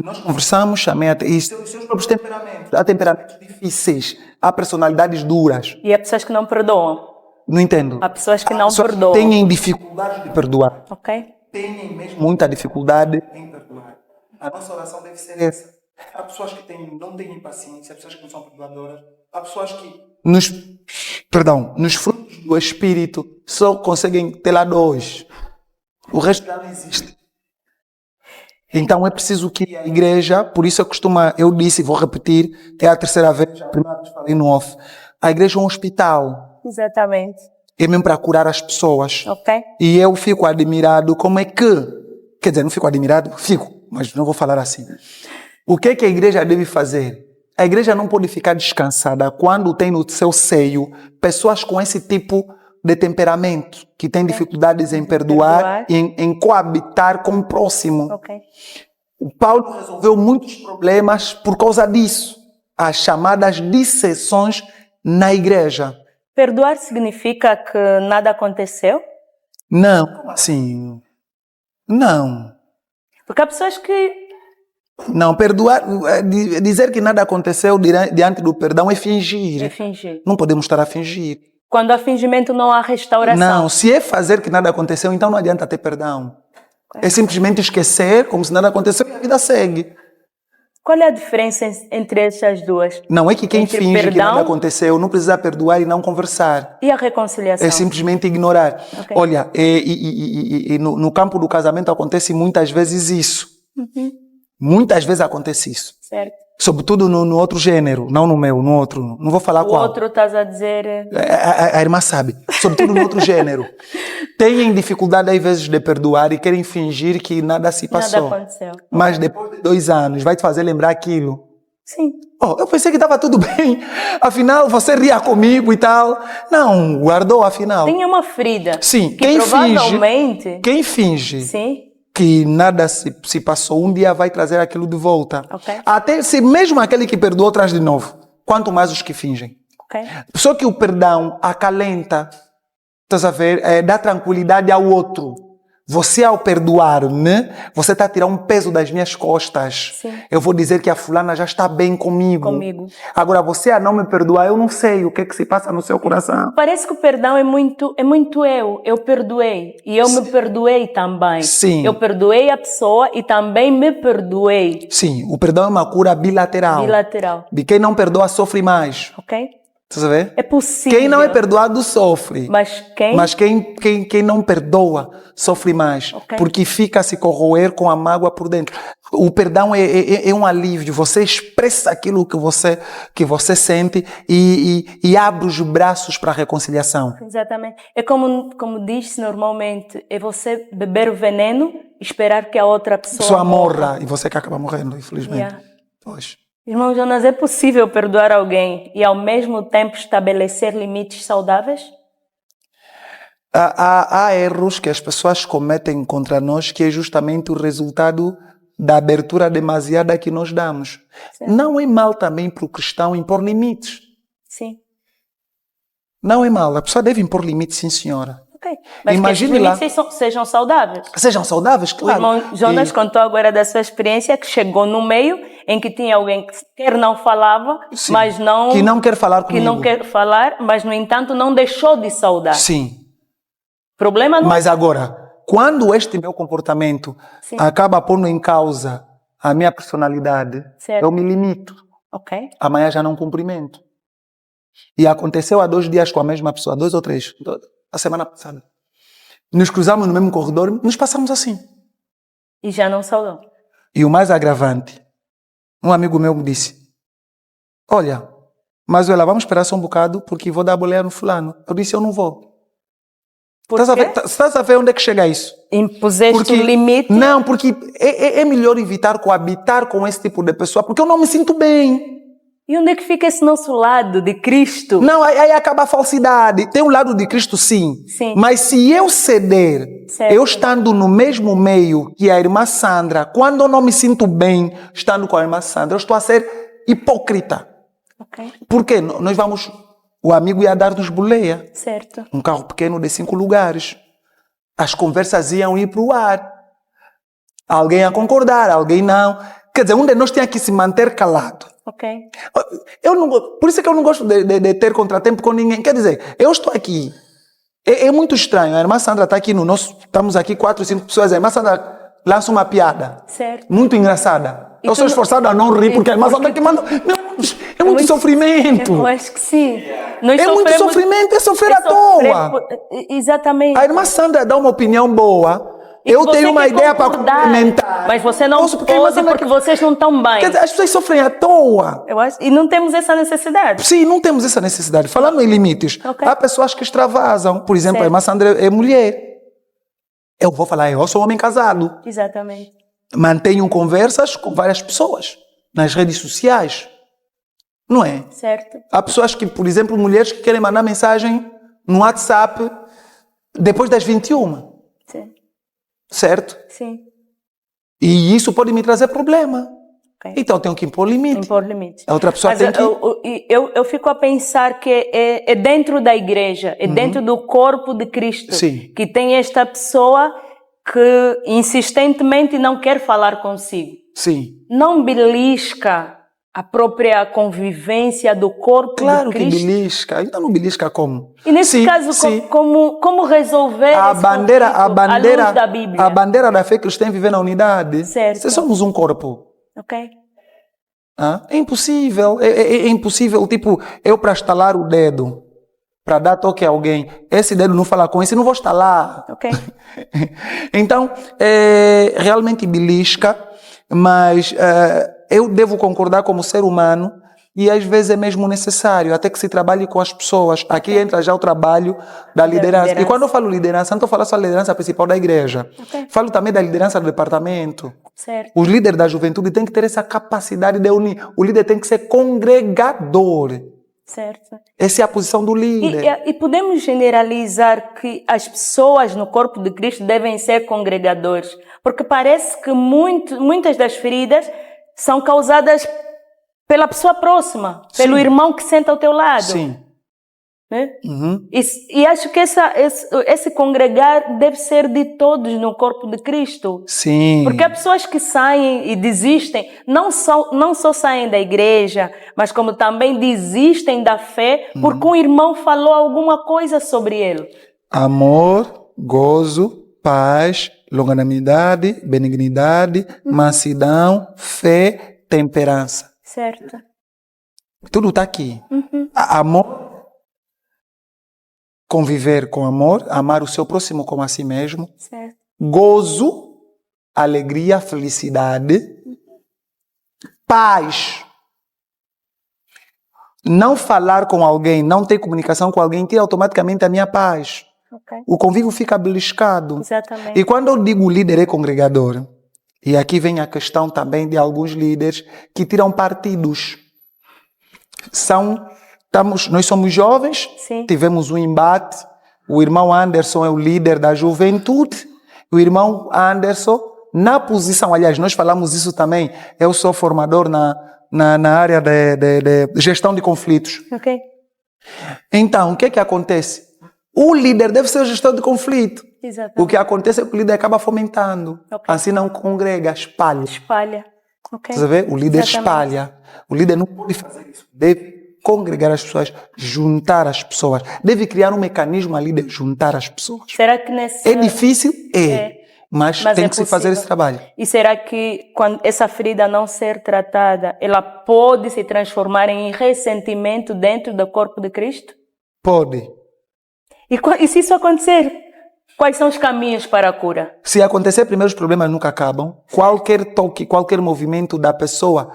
Nós conversamos, chamei e os seus próprios temperamentos. Há temperamentos difíceis, há personalidades duras. E há pessoas que não perdoam. Não entendo. Há pessoas que Há não pessoas que perdoam. têm dificuldade de perdoar. Ok? Têm mesmo muita dificuldade em perdoar. A nossa oração deve ser essa. Há pessoas que não têm paciência, há pessoas que não são perdoadoras. Há pessoas que nos frutos do Espírito só conseguem ter lá 2. O resto já não existe. Então é preciso que a igreja, por isso eu disse e vou repetir, é a terceira vez, a primeira vez falei no off, a igreja é um hospital. Exatamente. É mesmo para curar as pessoas. Ok. E eu fico admirado como é que, quer dizer, não fico admirado, fico, mas não vou falar assim. O que é que a igreja deve fazer? A igreja não pode ficar descansada quando tem no seu seio pessoas com esse tipo de temperamento, que têm dificuldades em perdoar e em coabitar com o próximo. Ok. O Paulo resolveu muitos problemas por causa disso. As chamadas dissensões na igreja. Perdoar significa que nada aconteceu? Não, como assim? Não. Porque há pessoas que... Não, perdoar, dizer que nada aconteceu diante do perdão é fingir. É fingir. Não podemos estar a fingir. Quando há fingimento não há restauração. Não, se é fazer que nada aconteceu, então não adianta ter perdão. É simplesmente esquecer como se nada aconteceu e a vida segue. Qual é a diferença entre essas duas? Não é que quem Entre finge que perdão nada aconteceu não precisa perdoar e não conversar. e a reconciliação? É simplesmente ignorar. Ok. Olha, no campo do casamento acontece muitas vezes isso. Muitas vezes acontece isso. Certo. Sobretudo no outro gênero, não no meu, no outro. Não vou falar O qual. outro estás a dizer... A irmã sabe. Sobretudo no outro gênero. Têm dificuldade às vezes de perdoar e querem fingir que nada se passou. Nada aconteceu. Mas depois de 2 anos vai te fazer lembrar aquilo. Sim. Oh, eu pensei que estava tudo bem. Afinal, você ria comigo e tal. Não, guardou afinal. Tem uma ferida. Sim, Que quem provavelmente... Quem finge Sim. que nada se passou, um dia vai trazer aquilo de volta. Ok. Até se mesmo aquele que perdoou traz de novo. Quanto mais os que fingem. Ok. Só que o perdão acalenta, estás a ver, dá tranquilidade ao outro. Você ao perdoar, né? Você está a tirar um peso das minhas costas. Sim. Eu vou dizer que a fulana já está bem comigo. Comigo. Agora você a não me perdoar, eu não sei o que é que se passa no seu coração. Parece que o perdão é muito eu. Eu perdoei. E eu me perdoei também. Sim. Eu perdoei a pessoa e também me perdoei. Sim, o perdão é uma cura bilateral. Bilateral. De quem não perdoa sofre mais. Ok? Estás a ver? É possível. Quem não é perdoado sofre. Mas quem não perdoa sofre mais. Ok. Porque fica a se corroer com a mágoa por dentro. O perdão é um alívio. Você expressa aquilo que você sente e abre os braços para a reconciliação. Exatamente. É como diz-se normalmente, é você beber o veneno e esperar que a outra pessoa morra. E você que acaba morrendo, infelizmente. Yeah. Pois. Irmão Jonas, é possível perdoar alguém e ao mesmo tempo estabelecer limites saudáveis? Há erros que as pessoas cometem contra nós que é justamente o resultado da abertura demasiada que nós damos. Certo. Não é mal também para o cristão impor limites. Sim. Não é mal. A pessoa deve impor limites, sim, senhora. Ok. Mas Imagine que esses limites sejam saudáveis. Sejam saudáveis, O claro. irmão Jonas contou agora da sua experiência que chegou no meio em que tinha alguém que sequer não falava, Sim. mas não... Que não quer falar comigo. Que não quer falar, mas no entanto não deixou de saudar. Sim. Problema não... Mas agora, quando este meu comportamento Sim. acaba pondo em causa a minha personalidade, Certo. eu me limito. Ok. Amanhã já não cumprimento. E aconteceu há 2 dias com a mesma pessoa, 2 ou 3, a semana passada. Nos cruzamos no mesmo corredor, nos passamos assim. E já não saudou. E o mais agravante, um amigo meu me disse, olha, mas olha, vamos esperar só um bocado porque vou dar boleia no fulano. Eu disse, eu não vou. Por quê? Estás a ver onde é que chega isso? Impuseste um limite? Não, porque é melhor evitar coabitar com esse tipo de pessoa, porque eu não me sinto bem. E onde é que fica esse nosso lado de Cristo? Não, aí acaba a falsidade. Tem um lado de Cristo, sim. Sim. Mas se eu ceder, Certo. eu estando no mesmo meio que a irmã Sandra, quando eu não me sinto bem estando com a irmã Sandra, eu estou a ser hipócrita. Ok. Porque nós vamos... O amigo ia dar-nos boleia. Certo. Um carro pequeno de 5 lugares. As conversas iam ir para o ar. Alguém ia concordar, alguém não. Quer dizer, um de nós tinha que se manter calado. Ok. Por isso é que eu não gosto de ter contratempo com ninguém. Quer dizer, eu estou aqui. É muito estranho. A irmã Sandra está aqui no nosso... Estamos aqui 4, 5 pessoas. A irmã Sandra lança uma piada. Certo. Muito engraçada. E eu sou esforçado a não rir porque a irmã Sandra que manda... Meu Deus, é muito sofrimento. Eu acho que sim. Nós É muito sofrimento, é sofrer à toa. Exatamente. A irmã Sandra dá uma opinião boa eu tenho uma ideia para complementar. Mas você não pode porque vocês não estão bem. Quer dizer, as pessoas sofrem à toa. Eu acho, e não temos essa necessidade. Sim, não temos essa necessidade. Falando em limites, há pessoas que extravasam. Por exemplo, a irmã Sandra é mulher. Eu vou falar, eu sou homem casado. Exatamente. Mantenho conversas com várias pessoas nas redes sociais. Não é? Certo. Há pessoas que, por exemplo, mulheres que querem mandar mensagem no WhatsApp depois das 21. Sim. Certo? Sim. E isso pode me trazer problema. Okay. Então tenho que impor limite. Impor limite. A outra pessoa tem que... Eu fico a pensar que é dentro da igreja, é dentro do corpo de Cristo, Sim. que tem esta pessoa que insistentemente não quer falar consigo. Sim. Não belisca a própria convivência do corpo de Cristo. Claro que belisca. Então não belisca como? E nesse caso, como resolver a bandeira, à luz da Bíblia? A bandeira da fé cristã é viver na unidade. Certo. Se somos um corpo. Ok. É impossível. É impossível, tipo, eu para estalar o dedo, para dar toque a alguém, esse dedo não fala com esse, não vou estalar. Ok. Então, realmente belisca, mas eu devo concordar como ser humano e às vezes é mesmo necessário, até que se trabalhe com as pessoas. Aqui entra já o trabalho da liderança. E quando eu falo liderança, não estou falando só da liderança principal da igreja. Okay. Falo também da liderança do departamento. Certo. Os líderes da juventude têm que ter essa capacidade de unir. O líder tem que ser congregador. Certo. Essa é a posição do líder. E podemos generalizar que as pessoas no corpo de Cristo devem ser congregadores, porque parece que muitas das feridas são causadas pela pessoa próxima, pelo irmão que senta ao teu lado. Sim. Né? E acho que esse congregar deve ser de todos no corpo de Cristo. Sim. Porque há pessoas que saem e desistem, não só saem da igreja, mas como também desistem da fé porque um irmão falou alguma coisa sobre ele. Amor, gozo, paz, longanimidade, benignidade, mansidão, fé, temperança. Certo. Tudo está aqui. Amor, conviver com amor, amar o seu próximo como a si mesmo. Certo. Gozo, alegria, felicidade. Paz. Não falar com alguém, não ter comunicação com alguém, tira automaticamente a minha paz. Okay. O convívio fica beliscado. Exatamente. E quando eu digo líder é congregador, e aqui vem a questão também de alguns líderes que tiram partidos. Nós somos jovens, Sim. Tivemos um embate, o irmão Anderson é o líder da juventude, o irmão Anderson, na posição, aliás, nós falamos isso também, eu sou formador na área de gestão de conflitos. Ok. Então, o que acontece? O líder deve ser o gestor de conflito. Exatamente. O que acontece é que o líder acaba fomentando. Okay. Assim não congrega, espalha. Espalha. Okay. Você vê? O líder Exatamente. espalha. O líder não pode fazer isso. Deve congregar as pessoas, juntar as pessoas. Deve criar um mecanismo ali de juntar as pessoas. Será que nesse... É difícil? Mas tem que se fazer esse trabalho. E será que quando essa ferida não ser tratada, ela pode se transformar em ressentimento dentro do corpo de Cristo? Pode. E se isso acontecer, quais são os caminhos para a cura? Se acontecer, primeiro os problemas nunca acabam. Qualquer toque, qualquer movimento da pessoa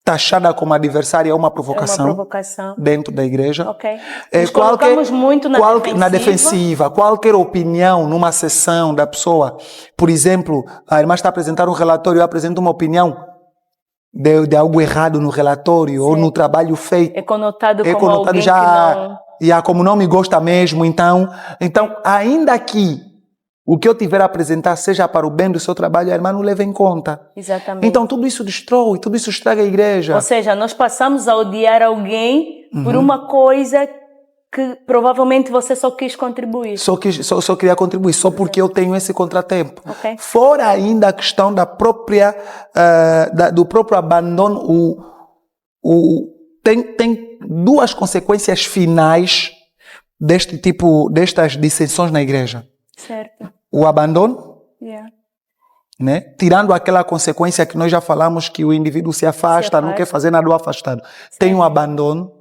taxada como adversária é uma provocação, dentro da igreja. Okay. Nos colocamos muito na defensiva. Qualquer opinião numa sessão da pessoa, por exemplo, a irmã está a apresentar um relatório, eu apresento uma opinião de algo errado no relatório. Sim. Ou no trabalho feito. É conotado como alguém já, que não... como não me gosta mesmo, então ainda que o que eu tiver a apresentar seja para o bem do seu trabalho, a irmã não leva em conta. Exatamente. Então tudo isso destrói, tudo isso estraga a igreja. Ou seja, nós passamos a odiar alguém por uma coisa que provavelmente você só quis contribuir. Só queria contribuir, só porque eu tenho esse contratempo. Okay. Fora ainda a questão do próprio abandono, tem duas consequências finais destas dissensões na igreja. Certo. O abandono, né? Tirando aquela consequência que nós já falamos, que o indivíduo se afasta, não quer fazer nada do afastado. Certo. Tem o abandono,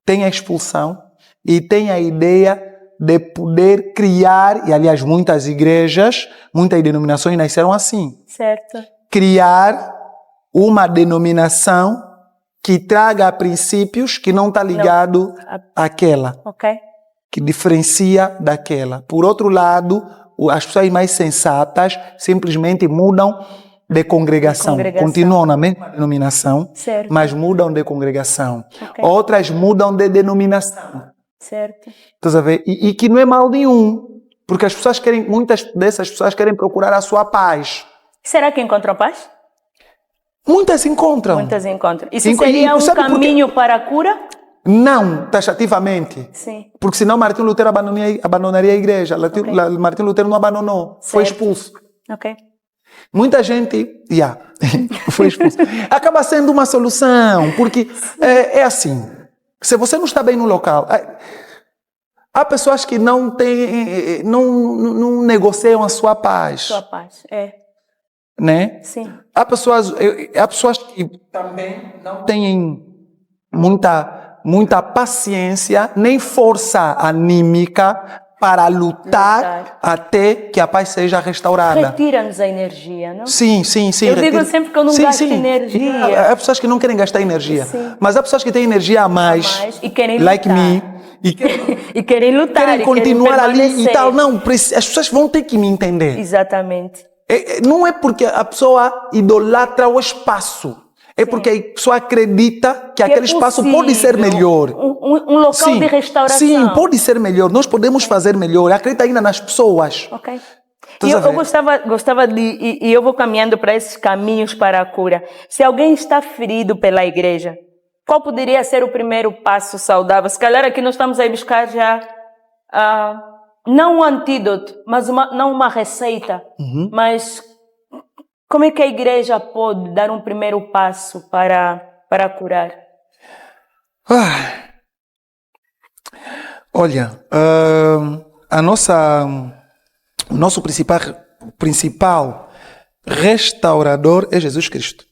tem a expulsão e tem a ideia de poder criar, e aliás muitas igrejas, muitas denominações nasceram assim. Certo. Criar uma denominação que traga princípios que não está ligado àquela. Ok. Que diferencia daquela. Por outro lado, as pessoas mais sensatas simplesmente mudam de congregação. Continuam na mesma denominação, certo. Mas mudam de congregação. Okay. Outras mudam de denominação. Certo. Estás a ver? E que não é mal nenhum, porque as pessoas querem, muitas dessas pessoas querem procurar a sua paz. Será que encontram paz? Muitas encontram. Muitas encontram. Isso seria um caminho para a cura? Não, taxativamente. Sim. Porque senão Martim Lutero abandonaria a igreja. Okay. Martim Lutero não abandonou, certo. Foi expulso. Ok. Muita gente, foi expulso. Acaba sendo uma solução, porque é assim, se você não está bem no local, há pessoas que não negociam a sua paz. Sua paz, Né? Sim. Há pessoas que também não têm muita paciência, nem força anímica para lutar até que a paz seja restaurada. Retira-nos a energia, não? Sim. Eu digo sempre que eu não gasto energia. Há pessoas que não querem gastar energia. Sim. Mas há pessoas que têm energia a mais e querem like lutar. Me. E querem lutar. Querem continuar ali e tal. Não, as pessoas vão ter que me entender. Exatamente. Não é porque a pessoa idolatra o espaço. É porque a pessoa acredita que aquele espaço pode ser melhor. Um local de restauração. Sim, pode ser melhor. Nós podemos fazer melhor. Acredita ainda nas pessoas. Ok. E eu gostava de... E eu vou caminhando para esses caminhos para a cura. Se alguém está ferido pela igreja, qual poderia ser o primeiro passo saudável? Se calhar aqui nós estamos a buscar já... não um antídoto, mas não uma receita. Mas... como é que a igreja pode dar um primeiro passo para curar? Olha, o nosso principal restaurador é Jesus Cristo.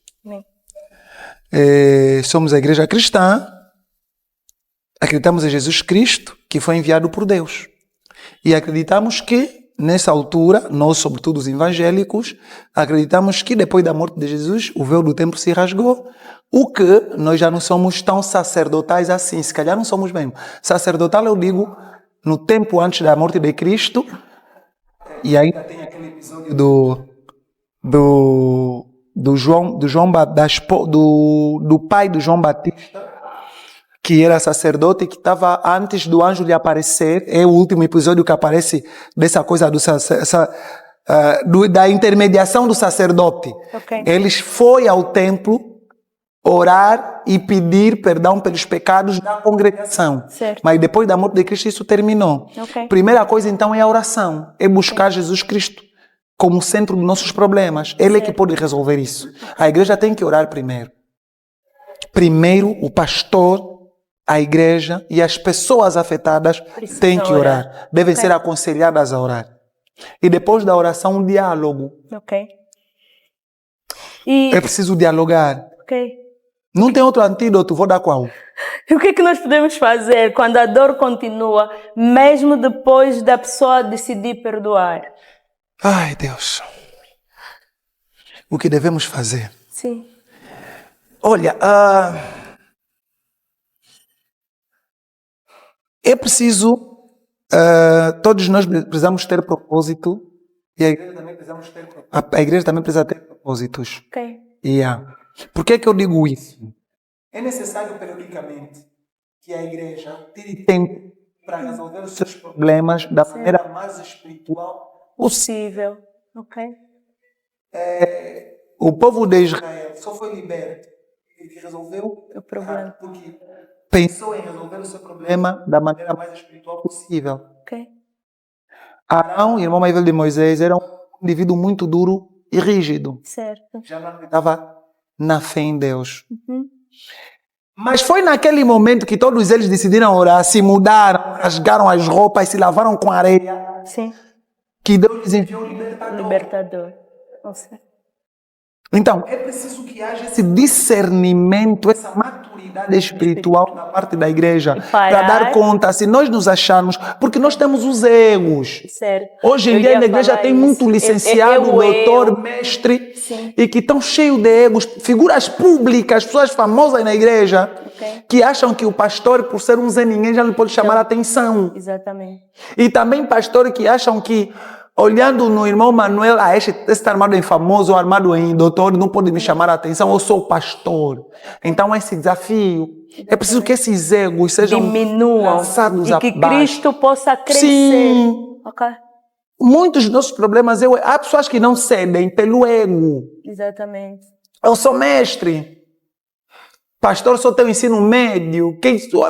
Somos a igreja cristã, acreditamos em Jesus Cristo, que foi enviado por Deus. E acreditamos que nessa altura, nós, sobretudo os evangélicos, acreditamos que depois da morte de Jesus, o véu do templo se rasgou, o que nós já não somos tão sacerdotais assim, se calhar não somos mesmo. Sacerdotal, eu digo, no tempo antes da morte de Cristo, e ainda tem aquele episódio do pai do João Batista, que era sacerdote, que estava antes do anjo lhe aparecer. É o último episódio que aparece dessa coisa da intermediação do sacerdote. Okay. Eles foram ao templo orar e pedir perdão pelos pecados da congregação. Certo. Mas depois da morte de Cristo isso terminou. Okay. Primeira coisa então é a oração, é buscar Jesus Cristo como centro dos nossos problemas. Ele é que pode resolver isso. A igreja tem que orar primeiro. Primeiro o pastor, a igreja e as pessoas afetadas têm que orar. Devem ser aconselhadas a orar. E depois da oração, um diálogo. Ok. É preciso dialogar. Ok. Não tem outro antídoto, vou dar qual? E o que é que nós podemos fazer quando a dor continua, mesmo depois da pessoa decidir perdoar? Ai, Deus. O que devemos fazer? Sim. Olha, é preciso, todos nós precisamos ter propósito e a igreja também precisa ter propósitos. Ok. Por que eu digo isso? É necessário periodicamente que a igreja tire tempo para resolver os seus problemas da maneira mais espiritual possível. Ok. O povo de Israel só foi liberto e resolveu o problema. Porque pensou em resolver o seu problema da maneira mais espiritual possível. Ok. Arão, irmão mais velho de Moisés, era um indivíduo muito duro e rígido. Certo. Já não acreditava na fé em Deus. Mas foi naquele momento que todos eles decidiram orar, se mudaram, rasgaram as roupas, se lavaram com areia. Sim. Que Deus lhes enviou o libertador. Então, é preciso que haja esse discernimento, essa maturidade espiritual da parte da igreja, para dar conta, se nós nos acharmos, porque nós temos os egos. Certo. Hoje em dia na igreja tem muito licenciado, doutor, mestre, sim, e que estão cheios de egos, figuras públicas, pessoas famosas na igreja, que acham que o pastor, por ser um Zé Ninguém, já não pode chamar a atenção. Exatamente. E também pastores que acham que, olhando no irmão Manuel, esse está armado em famoso, armado em doutor, não pode me chamar a atenção, eu sou pastor. Então esse desafio, é preciso que esses egos sejam lançados e que abaixo. Cristo possa crescer. Sim. Okay. Muitos dos nossos problemas, há pessoas que não cedem pelo ego. Exatamente. Eu sou mestre. Pastor, só tenho ensino médio.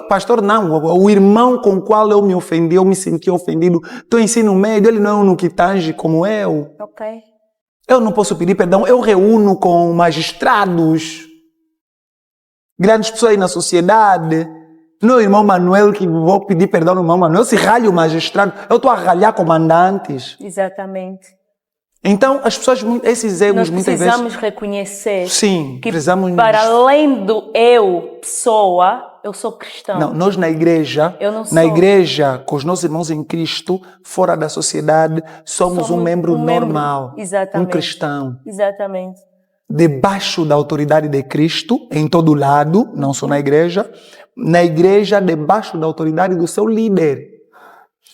Pastor, não. O irmão com o qual eu me ofendi, eu me senti ofendido, tem ensino médio, ele não é um que tange como eu. Ok. Eu não posso pedir perdão. Eu reúno com magistrados, grandes pessoas aí na sociedade. Não é o irmão Manuel que vou pedir perdão no irmão Manuel. Se ralha o magistrado, eu estou a ralhar comandantes. Exatamente. Então, as pessoas, esses egos, muitas vezes... Nós precisamos reconhecer, sim, que precisamos... para além do eu, pessoa, eu sou cristão. Não, nós na igreja, com os nossos irmãos em Cristo, fora da sociedade, somos um membro normal. Exatamente. Um cristão. Exatamente. Debaixo da autoridade de Cristo, em todo lado, não só na igreja, debaixo da autoridade do seu líder.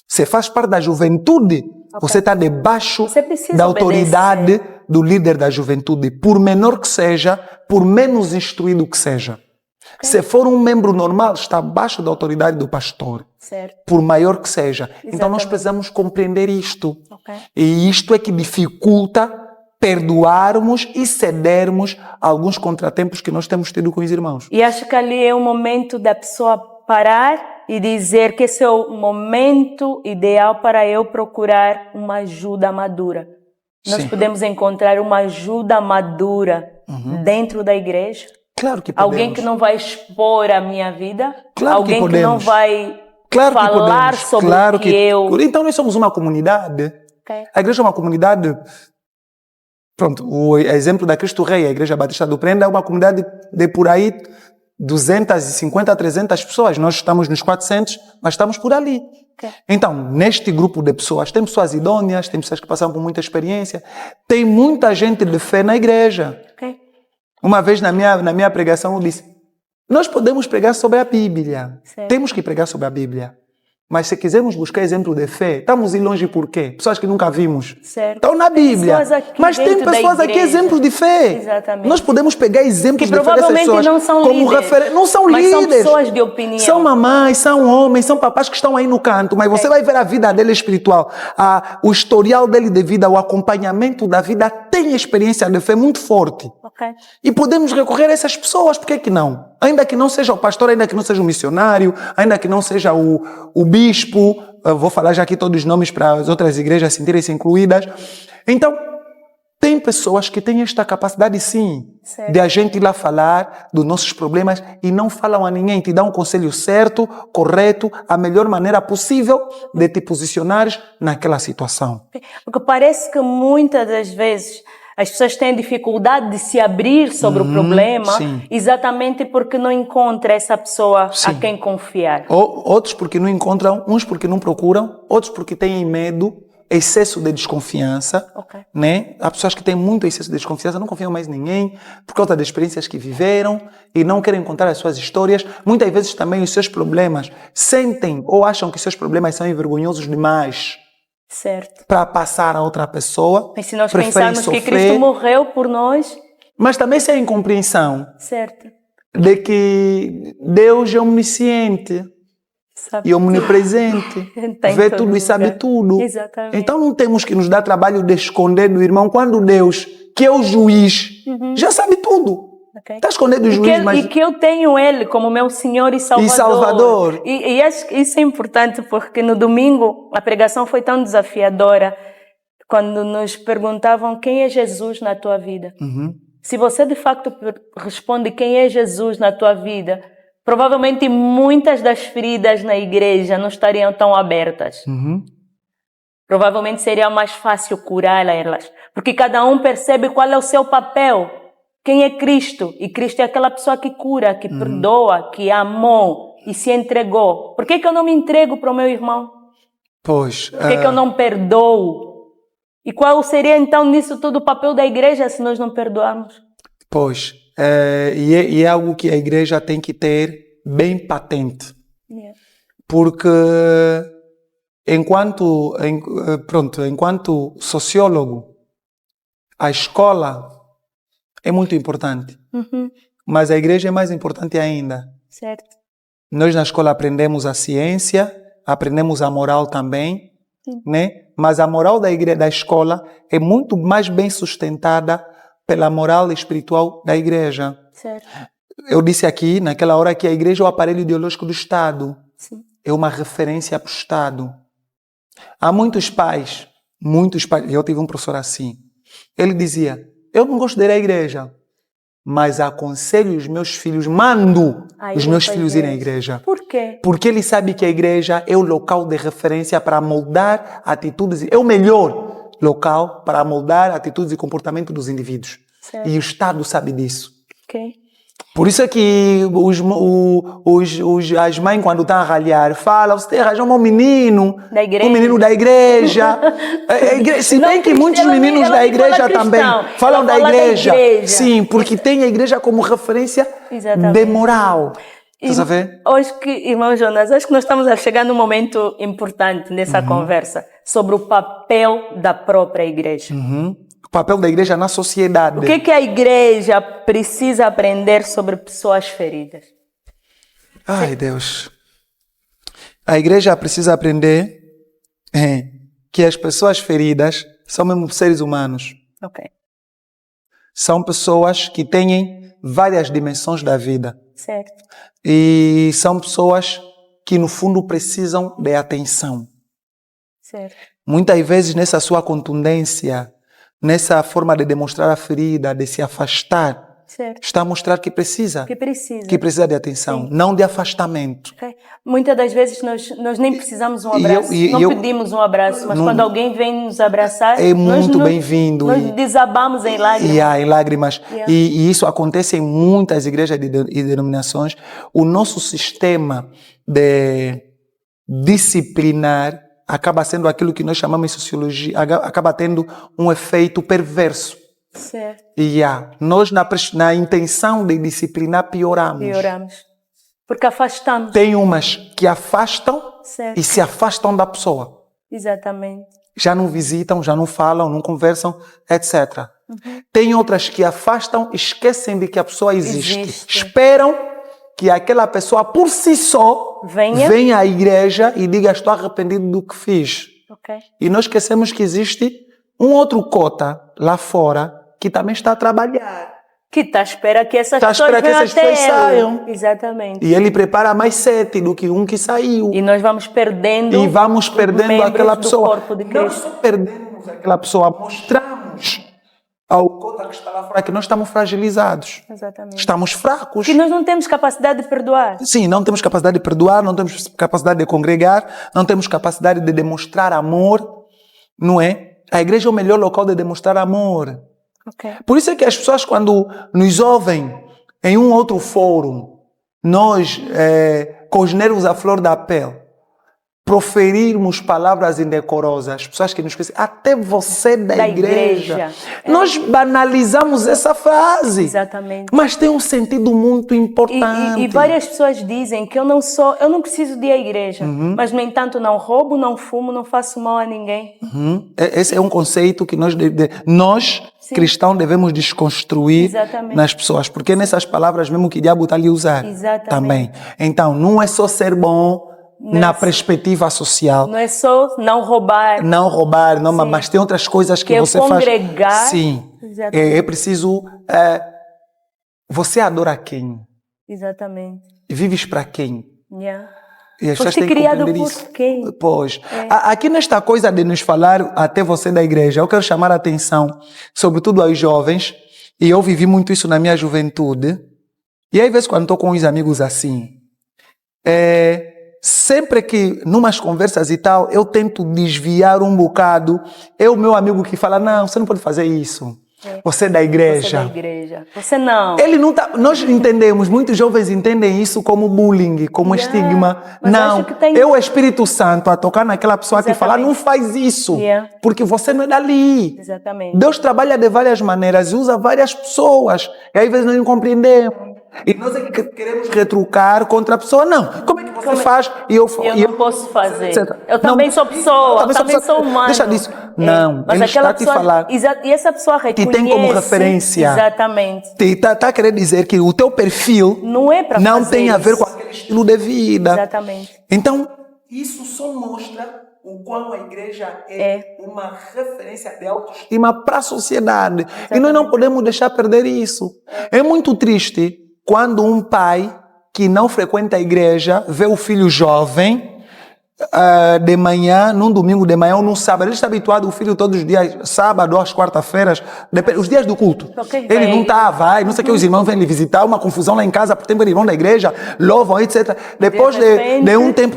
Você faz parte da juventude, você está debaixo da autoridade do líder da juventude, por menor que seja, por menos instruído que seja. Se for um membro normal, está abaixo da autoridade do pastor, certo, por maior que seja. Exatamente. Então nós precisamos compreender isto. E isto é que dificulta perdoarmos e cedermos a alguns contratempos que nós temos tido com os irmãos. E acho que ali é o momento da pessoa parar e dizer que esse é o momento ideal para eu procurar uma ajuda madura. Nós podemos encontrar uma ajuda madura dentro da igreja. Claro que podemos. Alguém que não vai expor a minha vida. Claro alguém que podemos. Não vai falar sobre o que eu... Então nós somos uma comunidade. A igreja é uma comunidade... Pronto, o exemplo da Cristo Rei, a Igreja Batista do Prenda, é uma comunidade de por aí 250 a 300 pessoas. Nós estamos nos 400, mas estamos por ali. Então, neste grupo de pessoas, tem pessoas idôneas, tem pessoas que passaram por muita experiência, tem muita gente de fé na igreja. Uma vez na minha pregação eu disse, nós podemos pregar sobre a Bíblia, temos que pregar sobre a Bíblia. Mas se quisermos buscar exemplo de fé, estamos indo longe por quê? Pessoas que nunca vimos. Estão na Bíblia. Mas tem pessoas aqui exemplos de fé. Exatamente. Nós podemos pegar exemplos de fé dessas pessoas não são como referência. Não são líderes. São pessoas de opinião. São mamães, são homens, são papás que estão aí no canto. Mas você vai ver a vida dele espiritual. O historial dele de vida, o acompanhamento da vida, tem experiência de fé muito forte. E podemos recorrer a essas pessoas. Por que não? Ainda que não seja o pastor, ainda que não seja o missionário, ainda que não seja o bispo, eu vou falar já aqui todos os nomes para as outras igrejas sentirem-se incluídas. Então, tem pessoas que têm esta capacidade sim, de a gente ir lá falar dos nossos problemas e não falam a ninguém, te dão um conselho certo, correto, a melhor maneira possível de te posicionares naquela situação. Porque parece que muitas das vezes as pessoas têm dificuldade de se abrir sobre o problema, exatamente porque não encontram essa pessoa a quem confiar. Outros porque não encontram, uns porque não procuram, outros porque têm medo, excesso de desconfiança. Né? Há pessoas que têm muito excesso de desconfiança, não confiam mais em ninguém, por causa das experiências que viveram e não querem contar as suas histórias. Muitas vezes também os seus problemas sentem ou acham que seus problemas são envergonhosos demais. Para passar a outra pessoa. Mas se nós pensarmos que Cristo morreu por nós... Mas também se é a incompreensão de que Deus é omnisciente e omnipresente, vê tudo e sabe tudo. Exatamente. Então não temos que nos dar trabalho de esconder do irmão quando Deus, que é o juiz, já sabe tudo. Está escondendo o juiz, mas... E que eu tenho Ele como meu Senhor e Salvador. E acho que isso é importante porque no domingo a pregação foi tão desafiadora quando nos perguntavam quem é Jesus na tua vida. Se você de facto responde quem é Jesus na tua vida, provavelmente muitas das feridas na igreja não estariam tão abertas. Provavelmente seria mais fácil curar elas. Porque cada um percebe qual é o seu papel. Quem é Cristo? E Cristo é aquela pessoa que cura, que perdoa, que amou e se entregou. Por que eu não me entrego para o meu irmão? Pois. Por que eu não perdoo? E qual seria então nisso tudo o papel da igreja se nós não perdoarmos? Pois. E é algo que a igreja tem que ter bem patente. Yeah. Porque enquanto sociólogo, a escola é muito importante. Mas a igreja é mais importante ainda. Certo. Nós na escola aprendemos a ciência, aprendemos a moral também, né? Mas a moral da escola é muito mais bem sustentada pela moral espiritual da igreja. Certo. Eu disse aqui, naquela hora, que a igreja é o aparelho ideológico do Estado. Sim. É uma referência para o Estado. Há muitos pais, eu tive um professor assim, ele dizia, eu não gosto de ir à igreja, mas aconselho os meus filhos, mando os meus filhos irem à igreja. Por quê? Porque ele sabe que a igreja é o local de referência para moldar atitudes, é o melhor local para moldar atitudes e comportamento dos indivíduos. Certo. E o Estado sabe disso. Ok. Por isso é que as mães, quando estão a ralhar, falam, você arranjou um menino da igreja. Se bem que muitos meninos da igreja também falam da igreja. Sim, porque tem a igreja como referência de moral. Estás a ver? Irmão Jonas, acho que nós estamos a chegar num momento importante nessa conversa sobre o papel da própria igreja. O papel da igreja na sociedade. O que a igreja precisa aprender sobre pessoas feridas? Ai, Deus. A igreja precisa aprender que as pessoas feridas são mesmo seres humanos. Ok. São pessoas que têm várias dimensões da vida. Certo. E são pessoas que, no fundo, precisam de atenção. Certo. Muitas vezes, nessa sua contundência, nessa forma de demonstrar a ferida, de se afastar, certo, está a mostrar que precisa de atenção, sim, não de afastamento. Okay. Muitas das vezes nós nem precisamos de um abraço, pedimos um abraço, mas quando alguém vem nos abraçar, é muito bem-vindo. Nós desabamos em lágrimas. Em lágrimas. Yeah. E isso acontece em muitas igrejas e denominações. O nosso sistema de disciplinar acaba sendo aquilo que nós chamamos em sociologia, acaba tendo um efeito perverso. Certo. Nós, na intenção de disciplinar, pioramos. Porque afastamos. Tem umas que afastam, certo, e se afastam da pessoa. Exatamente. Já não visitam, já não falam, não conversam, etc. Tem outras que afastam, esquecem de que a pessoa existe. Esperam que aquela pessoa, por si só, venha à igreja e diga, estou arrependido do que fiz. Okay. E nós esquecemos que existe um outro cota lá fora que também está a trabalhar. Que está à espera que essas pessoas saiam. Exatamente. E ele prepara mais 7 do que um que saiu. E nós vamos perdendo aquela pessoa. Do corpo de Cristo. Não só perdemos aquela pessoa, mostramos ao cota que está lá fora que nós estamos fragilizados. Exatamente. Estamos fracos. Que nós não temos capacidade de perdoar. Sim, não temos capacidade de perdoar, não temos capacidade de congregar, não temos capacidade de demonstrar amor, não é? A igreja é o melhor local de demonstrar amor. Okay. Por isso é que as pessoas, quando nos ouvem em um outro fórum, nós, com os nervos à flor da pele, proferirmos palavras indecorosas, as pessoas que nos conhecem, até você da igreja. Nós banalizamos essa frase. Exatamente. Mas tem um sentido muito importante. E várias pessoas dizem que eu não preciso de ir à igreja, mas no entanto não roubo, não fumo, não faço mal a ninguém. Esse é um conceito que nós Sim. cristãos, devemos desconstruir Exatamente. nas pessoas, porque nessas palavras mesmo que o diabo está ali a usar. Exatamente. Também. Então, não é só ser bom na perspectiva social. Não é só não roubar. Não, mas tem outras coisas que você congregar. Faz. Sim. É preciso... você adora quem? Exatamente. Vives para quem? E as pessoas têm que compreender isso. Quem? Pois. Aqui nesta coisa de nos falar até você da igreja, eu quero chamar a atenção, sobretudo aos jovens, e eu vivi muito isso na minha juventude, e às vezes quando estou com uns amigos assim, sempre que, numas conversas e tal, eu tento desviar um bocado, é o meu amigo que fala, não, você não pode fazer isso. Você é da igreja. Você é da igreja. Você não. Ele não tá, nós entendemos, muitos jovens entendem isso como bullying, como estigma. Mas não, acho que tem... é o Espírito Santo a tocar naquela pessoa que fala, não faz isso, porque você não é dali. Exatamente. Deus trabalha de várias maneiras e usa várias pessoas. E às vezes nós não compreendemos. E nós é que queremos retrucar contra a pessoa. Não, como é que você faz? E eu não posso fazer. Eu também sou pessoa, eu também sou humano. Deixa disso. Não, mas ele aquela está pessoa, a te falar. E essa pessoa reconhece. Te tem como referência. Exatamente. Está a querer dizer que o teu perfil não é para não tem a ver com aquele estilo de vida. Exatamente. Então, isso só mostra o quão a igreja é uma referência de autoestima para a sociedade. Exatamente. E nós não podemos deixar perder isso. É muito triste quando um pai que não frequenta a igreja vê o filho jovem de manhã, num domingo de manhã ou num sábado. Ele está habituado, o filho todos os dias, sábado, às quarta-feiras, os dias do culto. Ele não está, vai, não sei o que, os irmãos vêm lhe visitar, uma confusão lá em casa, por tempo irmão da igreja, louvam, etc. Depois de um tempo,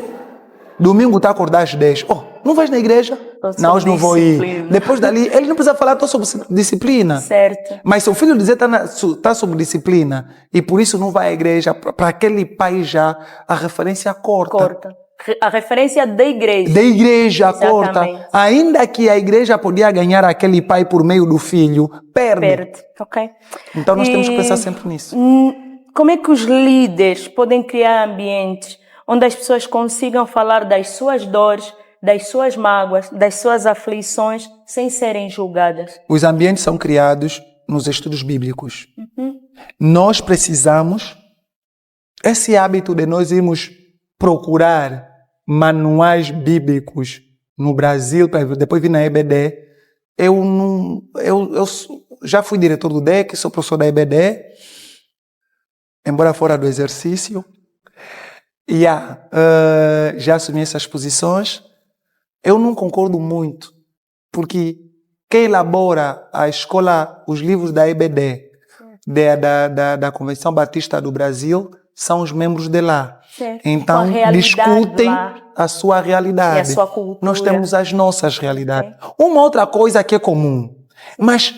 domingo está a acordar às 10. Não vais na igreja? Não, hoje não vou ir. Depois dali, ele não precisa falar sobre disciplina. Certo. Mas se o filho dizer está sobre disciplina e por isso não vai à igreja, para aquele pai já, a referência corta. A referência da igreja. Da igreja corta. Ainda que a igreja podia ganhar aquele pai por meio do filho, perde. Ok. Então nós temos que pensar sempre nisso. Como é que os líderes podem criar ambientes onde as pessoas consigam falar das suas dores, das suas mágoas, das suas aflições, sem serem julgadas? Os ambientes são criados nos estudos bíblicos. Nós precisamos, esse hábito de nós irmos procurar manuais bíblicos no Brasil, depois vir na EBD, eu já fui diretor do DEC, sou professor da EBD, embora fora do exercício, e já assumi essas posições. Eu não concordo muito, porque quem elabora a escola, os livros da EBD, da Convenção Batista do Brasil, são os membros de lá. Certo. Então, discutem a sua realidade. E a sua cultura. Nós temos as nossas realidades. Uma outra coisa que é comum, mas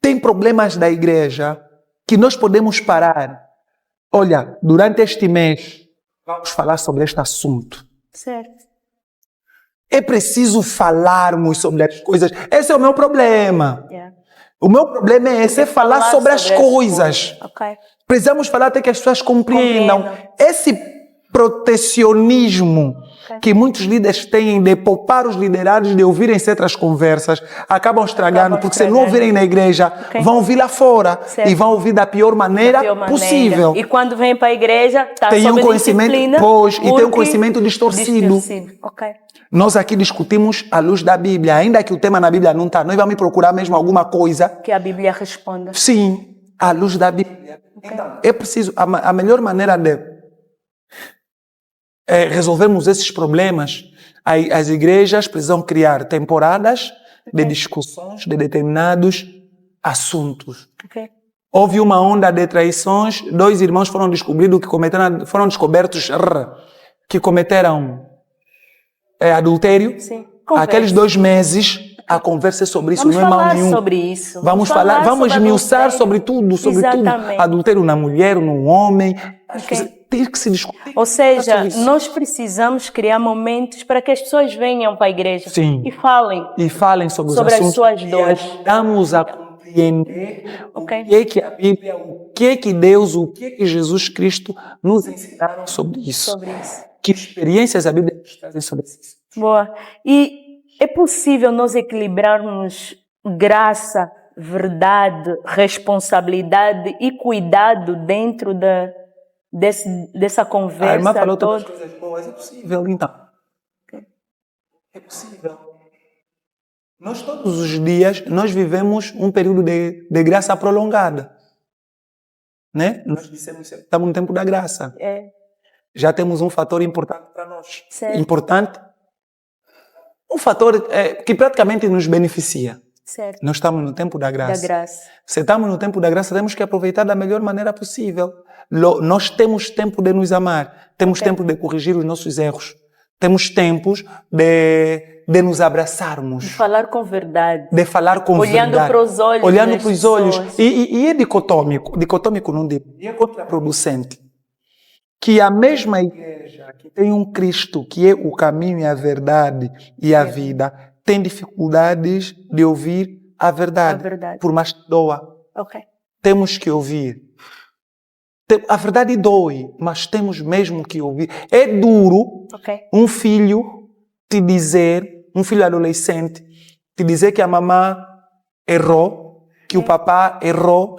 tem problemas da igreja que nós podemos parar. Olha, durante este mês, vamos falar sobre este assunto. Certo. É preciso falarmos sobre as coisas. Esse é o meu problema. O meu problema é esse, falar sobre as coisas. Precisamos falar até que as pessoas compreendam. Esse protecionismo que muitos líderes têm de poupar os liderados de ouvirem certas conversas, acabam estragando, porque se não ouvirem na igreja, vão ouvir lá fora e vão ouvir da pior maneira possível. E quando vêm para a igreja, tem um conhecimento, e tem um conhecimento distorcido. Nós aqui discutimos à luz da Bíblia, ainda que o tema na Bíblia não está, nós vamos procurar mesmo alguma coisa que a Bíblia responda. Sim, à luz da Bíblia. Então, é preciso, a melhor maneira de resolvermos esses problemas, as igrejas precisam criar temporadas de discussões de determinados assuntos. Houve uma onda de traições, 2 irmãos foram descobertos que cometeram adultério. Sim. Aqueles 2 meses, a conversa é sobre isso, vamos não é mal nenhum. Sobre isso. Vamos falar, vamos esmiuçar sobre tudo, Adultério na mulher, no homem. Tem que se discutir. Ou seja, nós precisamos criar momentos para que as pessoas venham para a igreja e falem. E falem sobre os assuntos. As suas dores. Ajudamos a compreender o que a Bíblia, o que Deus, o que Jesus Cristo nos ensinaram sobre isso. Que experiências a Bíblia nos traz sobre isso. Boa. E é possível nós equilibrarmos graça, verdade, responsabilidade e cuidado dentro dessa conversa? A irmã falou todas as coisas boas. É possível, então. É possível. Nós todos os dias, nós vivemos um período de graça prolongada. Né? Nós dissemos que estamos no tempo da graça. Já temos um fator importante para nós. Certo. Importante. Um fator que praticamente nos beneficia. Certo. Nós estamos no tempo da graça. Da graça. Se estamos no tempo da graça, temos que aproveitar da melhor maneira possível. Nós temos tempo de nos amar, temos tempo de corrigir os nossos erros, temos tempos de nos abraçarmos. De falar com verdade. De falar com olhando verdade. Para os olhos. Olhando para os olhos. Pessoas. E é dicotômico. Dicotômico não digo. E é contraproducente. Que a mesma igreja que tem um Cristo, que é o caminho e a verdade e a vida, tem dificuldades de ouvir a verdade. Por mais que doa. Okay. Temos que ouvir. A verdade dói, mas temos mesmo que ouvir. É duro um filho te dizer, um filho adolescente, te dizer que a mamãe errou, que o papá errou,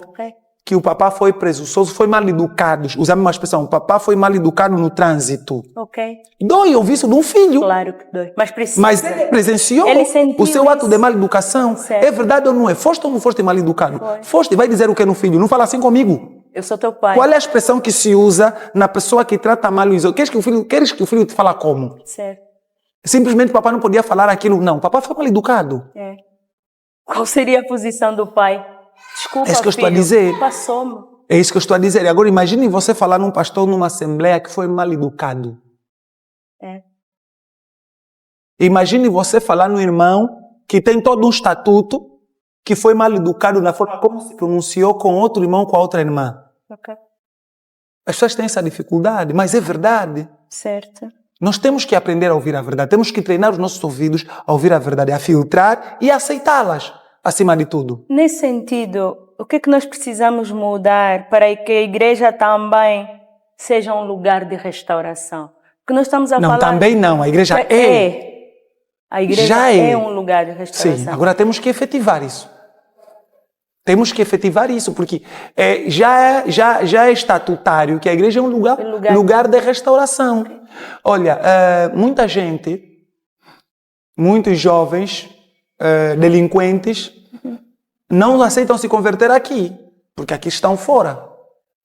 que o papá foi presunçoso, foi mal educado. Usamos uma expressão, o papá foi mal educado no trânsito. Dói ouvir isso de um filho. Claro que dói, mas precisa. Mas ele presenciou o seu ato de mal educação. Certo. É verdade ou não é? Foste ou não foste mal educado? Foste, vai dizer o que no filho? Não fala assim comigo. Eu sou teu pai. Qual é a expressão que se usa na pessoa que trata mal os outros? Queres que o filho te fale como? Certo. Simplesmente o papai não podia falar aquilo. Não, o papai foi mal educado. Qual seria a posição do pai? Desculpa, é isso que eu estou a dizer. Passou-me. É isso que eu estou a dizer. Agora imagine você falar num pastor numa assembleia que foi mal educado. Imagine você falar num irmão que tem todo um estatuto que foi mal educado na forma como se pronunciou com outro irmão, com a outra irmã. As pessoas têm essa dificuldade, mas é verdade. Certo. Nós temos que aprender a ouvir a verdade. Temos que treinar os nossos ouvidos a ouvir a verdade, a filtrar e a aceitá-las, acima de tudo. Nesse sentido, o que é que nós precisamos mudar para que a igreja também seja um lugar de restauração? Porque nós estamos a falar... Não, também não. A igreja é. A igreja já é um lugar de restauração. Sim, agora temos que efetivar isso. Temos que efetivar isso, porque já é estatutário que a igreja é um lugar de restauração. Olha, muita gente, muitos jovens, delinquentes, não aceitam se converter aqui, porque aqui estão fora.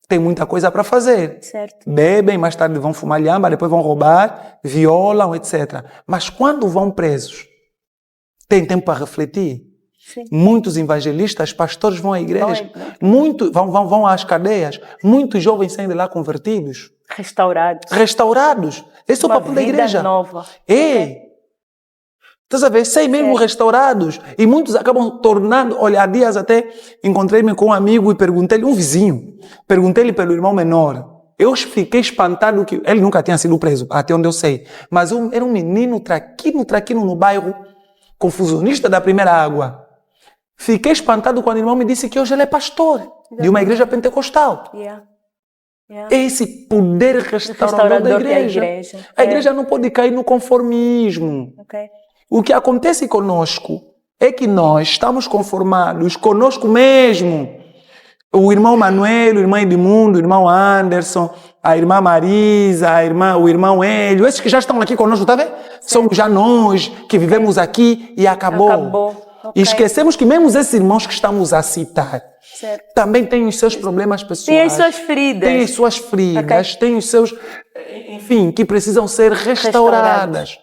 Tem muita coisa para fazer. Certo. Bebem, mais tarde vão fumar lhamba, depois vão roubar, violam, etc. Mas quando vão presos, tem tempo para refletir? Sim. Muitos evangelistas, pastores vão à igreja, vão às cadeias, muitos jovens saem de lá convertidos. Restaurados. Esse é o papel da igreja. Nova. Estás a ver? Saem mesmo restaurados. E muitos acabam tornando... Olha, há dias até encontrei-me com um amigo e perguntei-lhe, um vizinho, perguntei-lhe pelo irmão menor. Eu fiquei espantado que... Ele nunca tinha sido preso, até onde eu sei. Mas era um menino traquino no bairro, confusionista da primeira água. Fiquei espantado quando o irmão me disse que hoje ele é pastor de uma igreja pentecostal. É esse poder restaurador da igreja. A igreja não pode cair no conformismo. O que acontece conosco é que nós estamos conformados conosco mesmo. O irmão Manuel, o irmão Edmundo, o irmão Anderson, a irmã Marisa, o irmão Hélio, esses que já estão aqui conosco, tá vendo? Somos já nós que vivemos aqui e acabou. E esquecemos que mesmo esses irmãos que estamos a citar, também têm os seus problemas pessoais. Tem as suas feridas. Tem as suas feridas, tem os seus... Enfim, que precisam ser restauradas.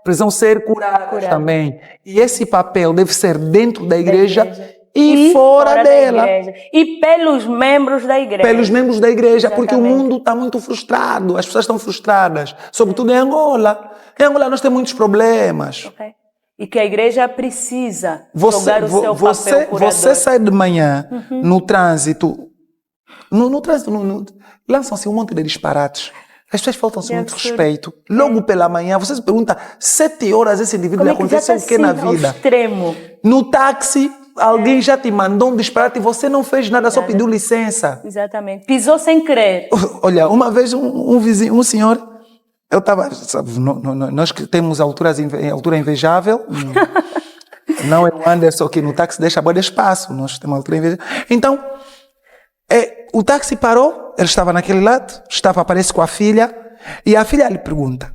Precisam ser curadas também. E esse papel deve ser dentro da igreja e fora dela. E pelos membros da igreja. Pelos membros da igreja, porque o mundo está muito frustrado, as pessoas estão frustradas, sobretudo em Angola. Em Angola nós temos muitos problemas. E que a igreja precisa jogar o seu papel curador. Você sai de manhã no trânsito, lançam-se um monte de disparates. As pessoas faltam-se muito respeito. Logo pela manhã, você se pergunta, 7 horas esse indivíduo aconteceu o que na vida? Extremo. No táxi, alguém já te mandou um disparate e você não fez nada, só pediu licença. Exatamente. Pisou sem querer. Olha, uma vez um vizinho, um senhor, eu estava, nós que temos altura invejável, não é o Anderson que no táxi deixa boa de espaço, nós temos altura invejável. Então, o táxi parou, ele estava naquele lado, aparece com a filha, e a filha lhe pergunta,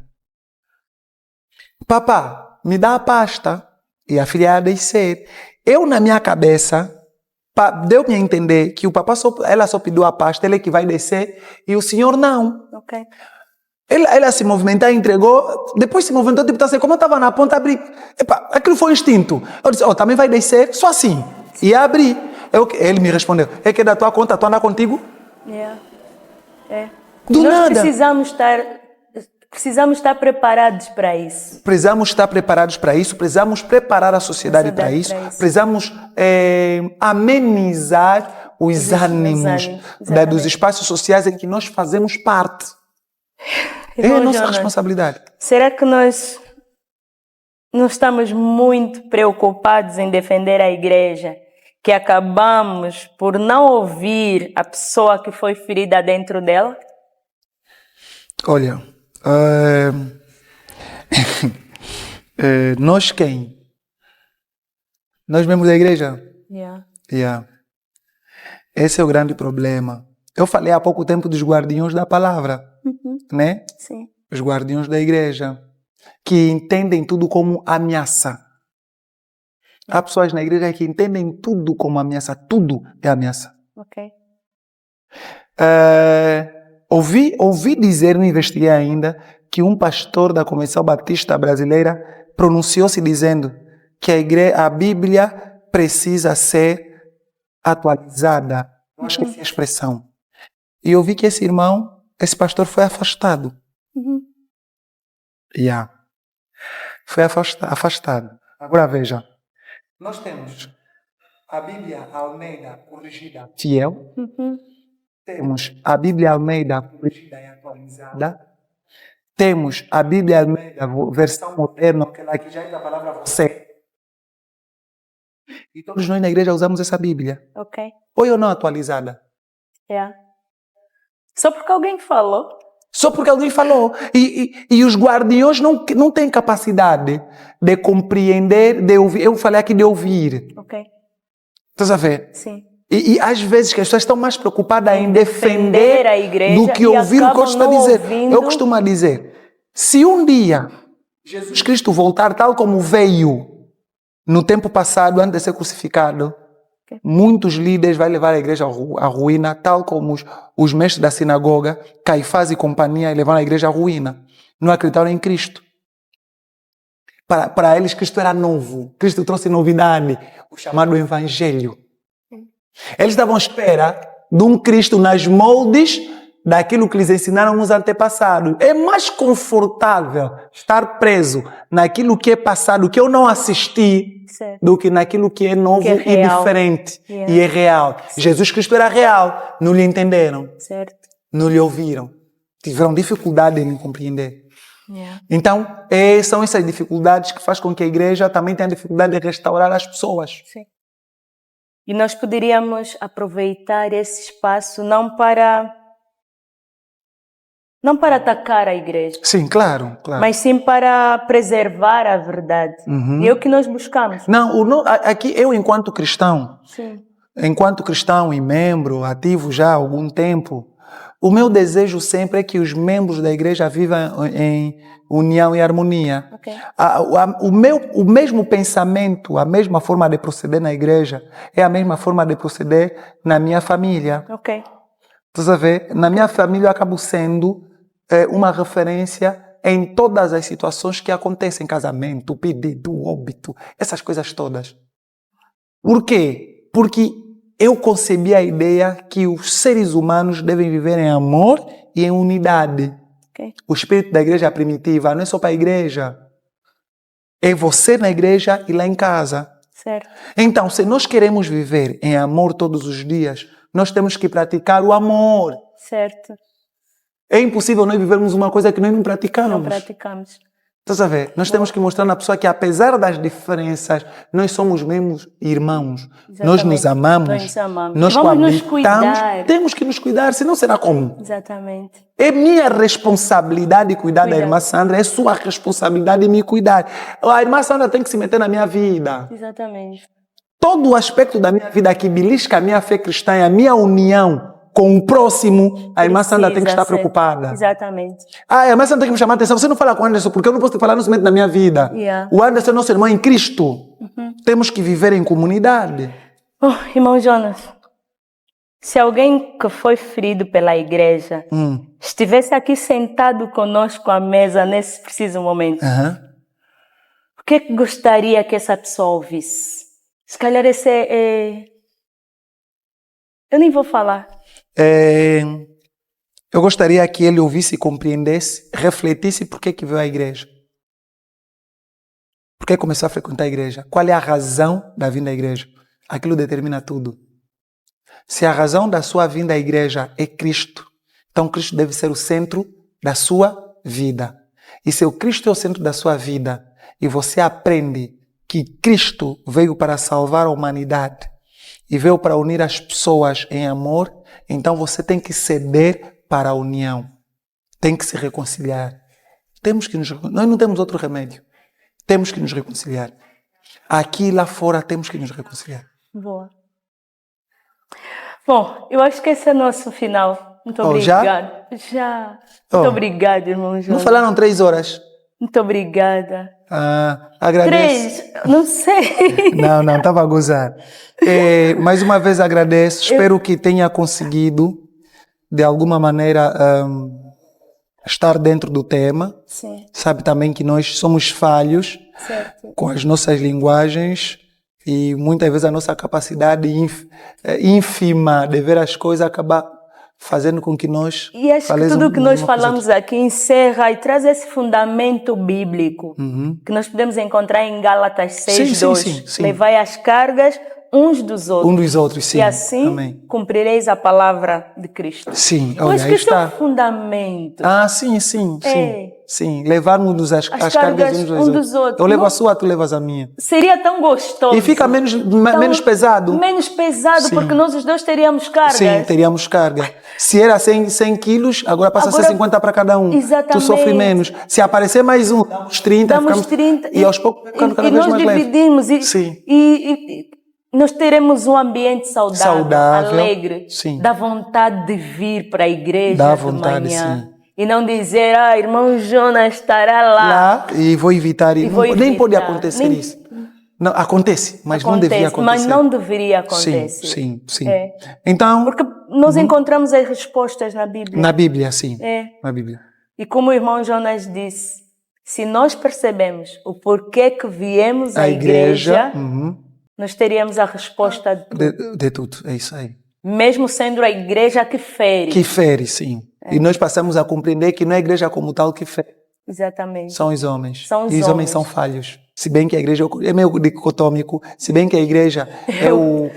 papá, me dá a pasta. E a filha ia descer. Eu, na minha cabeça, deu-me a entender que o papá ela só pediu a pasta, ele é que vai descer, e o senhor não. Ela se movimentar, entregou, depois se movimentou, tipo, assim, como eu estava na ponta, abri. Epa, aquilo foi instinto. Eu disse, também vai descer, só assim. E abri. Ele me respondeu, é que é da tua conta, tu anda contigo? Do Nós nada. precisamos estar preparados para isso. Precisamos estar preparados para isso, precisamos preparar a sociedade para isso, precisamos amenizar os ânimos dos espaços sociais em que nós fazemos parte. É a nossa responsabilidade. Será que nós não estamos muito preocupados em defender a igreja, que acabamos por não ouvir a pessoa que foi ferida dentro dela? Olha, nós quem? Nós membros da igreja? Yeah. Esse é o grande problema. Eu falei há pouco tempo dos guardiões da palavra, né? Sim. Os guardiões da igreja, que entendem tudo como ameaça. Há pessoas na igreja que entendem tudo como ameaça, tudo é ameaça. Ok. Ouvi dizer, não investiguei ainda, que um pastor da Convenção Batista Brasileira pronunciou-se dizendo que a Bíblia precisa ser atualizada. Eu acho que essa é a expressão. E eu vi que esse pastor foi afastado. Foi afastado. Agora veja, nós temos a Bíblia Almeida corrigida fiel, temos a Bíblia Almeida corrigida e atualizada, temos a Bíblia Almeida versão moderna, aquela que já é da palavra você. E todos nós na igreja usamos essa Bíblia. Ok. Ou não atualizada? Só porque alguém falou. Só porque alguém falou. E os guardiões não têm capacidade de compreender, de ouvir. Eu falei aqui de ouvir. Ok. Estás a ver? Sim. E às vezes que as pessoas estão mais preocupadas em defender a igreja do que ouvir o que outro está a dizer. Ouvindo. Eu costumo dizer, se um dia Jesus Cristo voltar tal como veio no tempo passado, antes de ser crucificado, muitos líderes vão levar a igreja à ruína, tal como os mestres da sinagoga, Caifás e companhia, levaram a igreja à ruína. Não acreditaram em Cristo. Para eles, Cristo era novo. Cristo trouxe novidade, o chamado Evangelho. Eles estavam à espera de um Cristo nas moldes daquilo que lhes ensinaram os antepassados. É mais confortável estar preso naquilo que é passado, que eu não assisti, do que naquilo que é novo e diferente. E é real. Jesus Cristo era real. Não lhe entenderam. Certo. Não lhe ouviram. Tiveram dificuldade em compreender. Então, são essas dificuldades que fazem com que a igreja também tenha dificuldade de restaurar as pessoas. Sim. E nós poderíamos aproveitar esse espaço não para atacar a igreja. Sim, claro. Mas sim para preservar a verdade. E é o que nós buscamos. Aqui eu, enquanto cristão, e membro ativo já há algum tempo, o meu desejo sempre é que os membros da igreja vivam em união e harmonia. Okay. O mesmo pensamento, a mesma forma de proceder na igreja é a mesma forma de proceder na minha família. Ok. Estás a ver? Na minha família eu acabo sendo uma referência em todas as situações que acontecem, casamento, pedido, óbito, essas coisas todas. Por quê? Porque eu concebi a ideia que os seres humanos devem viver em amor e em unidade. Okay. O espírito da igreja primitiva não é só para a igreja. É você na igreja e lá em casa. Certo. Então, se nós queremos viver em amor todos os dias, nós temos que praticar o amor. Certo. É impossível nós vivermos uma coisa que nós não praticamos. Não praticamos. Estás a ver? Nós temos que mostrar na pessoa que, apesar das diferenças, nós somos mesmos irmãos. Exatamente. Nós nos amamos. Nós vamos nos cuidar. Temos que nos cuidar, senão será como? Exatamente. É minha responsabilidade cuidar da irmã Sandra, é sua responsabilidade me cuidar. A irmã Sandra tem que se meter na minha vida. Exatamente. Todo o aspecto da minha vida que belisca a minha fé cristã e a minha união com o próximo, a irmã Sandra tem que estar preocupada. Exatamente. A irmã Sandra tem que me chamar a atenção. Você não fala com o Anderson, porque eu não posso te falar no momento da minha vida. O Anderson é nosso irmão em Cristo. Temos que viver em comunidade. Irmão Jonas, Se alguém que foi ferido pela igreja estivesse aqui sentado conosco à mesa nesse preciso momento, o que é que gostaria que essa pessoa ouvisse? Se calhar esse eu nem vou falar. Eu gostaria que ele ouvisse e compreendesse, refletisse por que veio à igreja. Por que começou a frequentar a igreja? Qual é a razão da vinda à igreja? Aquilo determina tudo. Se a razão da sua vinda à igreja é Cristo, então Cristo deve ser o centro da sua vida. E se o Cristo é o centro da sua vida e você aprende que Cristo veio para salvar a humanidade e veio para unir as pessoas em amor, então você tem que ceder para a união. Tem que se reconciliar. Nós não temos outro remédio. Temos que nos reconciliar. Aqui e lá fora temos que nos reconciliar. Boa. Bom, eu acho que esse é o nosso final. Muito obrigada. Já? Muito obrigada, irmão Jonas. Não falaram 3 horas? Muito obrigada. Agradeço. 3? Não sei. Não, estava a gozar. Mais uma vez agradeço. Espero que tenha conseguido, de alguma maneira, estar dentro do tema. Sim. Sabe também que nós somos falhos, certo, com as nossas linguagens e muitas vezes a nossa capacidade ínfima de ver as coisas acaba fazendo com que nós... E acho que tudo o que nós falamos aqui encerra e traz esse fundamento bíblico que nós podemos encontrar em Gálatas 6:2. Sim. Levai as cargas uns dos outros. Sim. E assim Amém. Cumprireis a palavra de Cristo. Sim, eu acho que isso é um fundamento. Sim. Levarmos as cargas uns dos outros. Eu levo a sua, tu levas a minha. Seria tão gostoso. E fica menos pesado. Menos pesado, porque nós os dois teríamos carga. Sim, teríamos carga. Se era 100 quilos, agora passa a ser 50 para cada um. Exatamente. Tu sofre menos. Se aparecer mais um, damos 30. Damos 30. E aos poucos ficando cada vez mais leve. E nós dividimos. E nós teremos um ambiente saudável, alegre. Sim. Dá vontade de vir para a igreja Dá vontade, de manhã. Sim. E não dizer, irmão Jonas estará lá. E vou evitar. Nem pode acontecer isso. Não, acontece, mas não deveria acontecer. Mas não deveria acontecer. Sim. Então, porque nós encontramos as respostas na Bíblia. Na Bíblia, sim. Na Bíblia. E como o irmão Jonas disse, se nós percebemos o porquê que viemos à igreja, nós teríamos a resposta de tudo. É isso aí. Mesmo sendo a igreja que fere. Que fere, sim. E nós passamos a compreender que não é a igreja como tal que fere. Exatamente. São os homens. E os homens são falhos. Se bem que a igreja é meio dicotômico, se bem que a igreja é o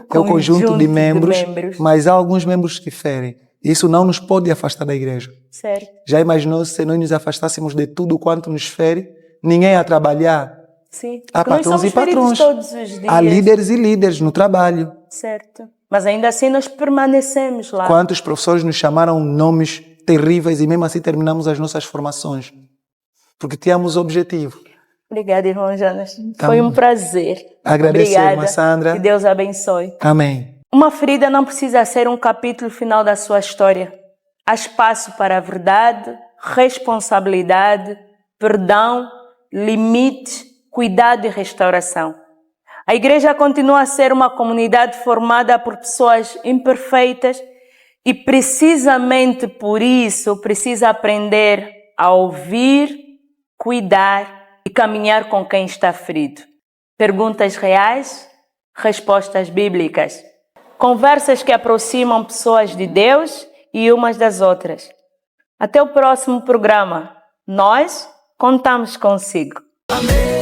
conjunto de membros, mas há alguns membros que ferem. Isso não nos pode afastar da igreja. Certo. Já imaginou se nós nos afastássemos de tudo quanto nos fere? Ninguém ia trabalhar. Sim. Há patrões e patrões. Todos os dias. Há líderes e líderes no trabalho. Certo. Mas ainda assim nós permanecemos lá. Quantos professores nos chamaram nomes terríveis e mesmo assim terminamos as nossas formações? Porque tínhamos objetivo. Obrigada, irmão Jonas. Foi um prazer. Agradeço, irmã Sandra. Que Deus abençoe. Amém. Uma ferida não precisa ser um capítulo final da sua história. Há espaço para a verdade, responsabilidade, perdão, limite, cuidado e restauração. A igreja continua a ser uma comunidade formada por pessoas imperfeitas e precisamente por isso precisa aprender a ouvir, cuidar e caminhar com quem está ferido. Perguntas reais, respostas bíblicas. Conversas que aproximam pessoas de Deus e umas das outras. Até o próximo programa. Nós contamos consigo. Amém.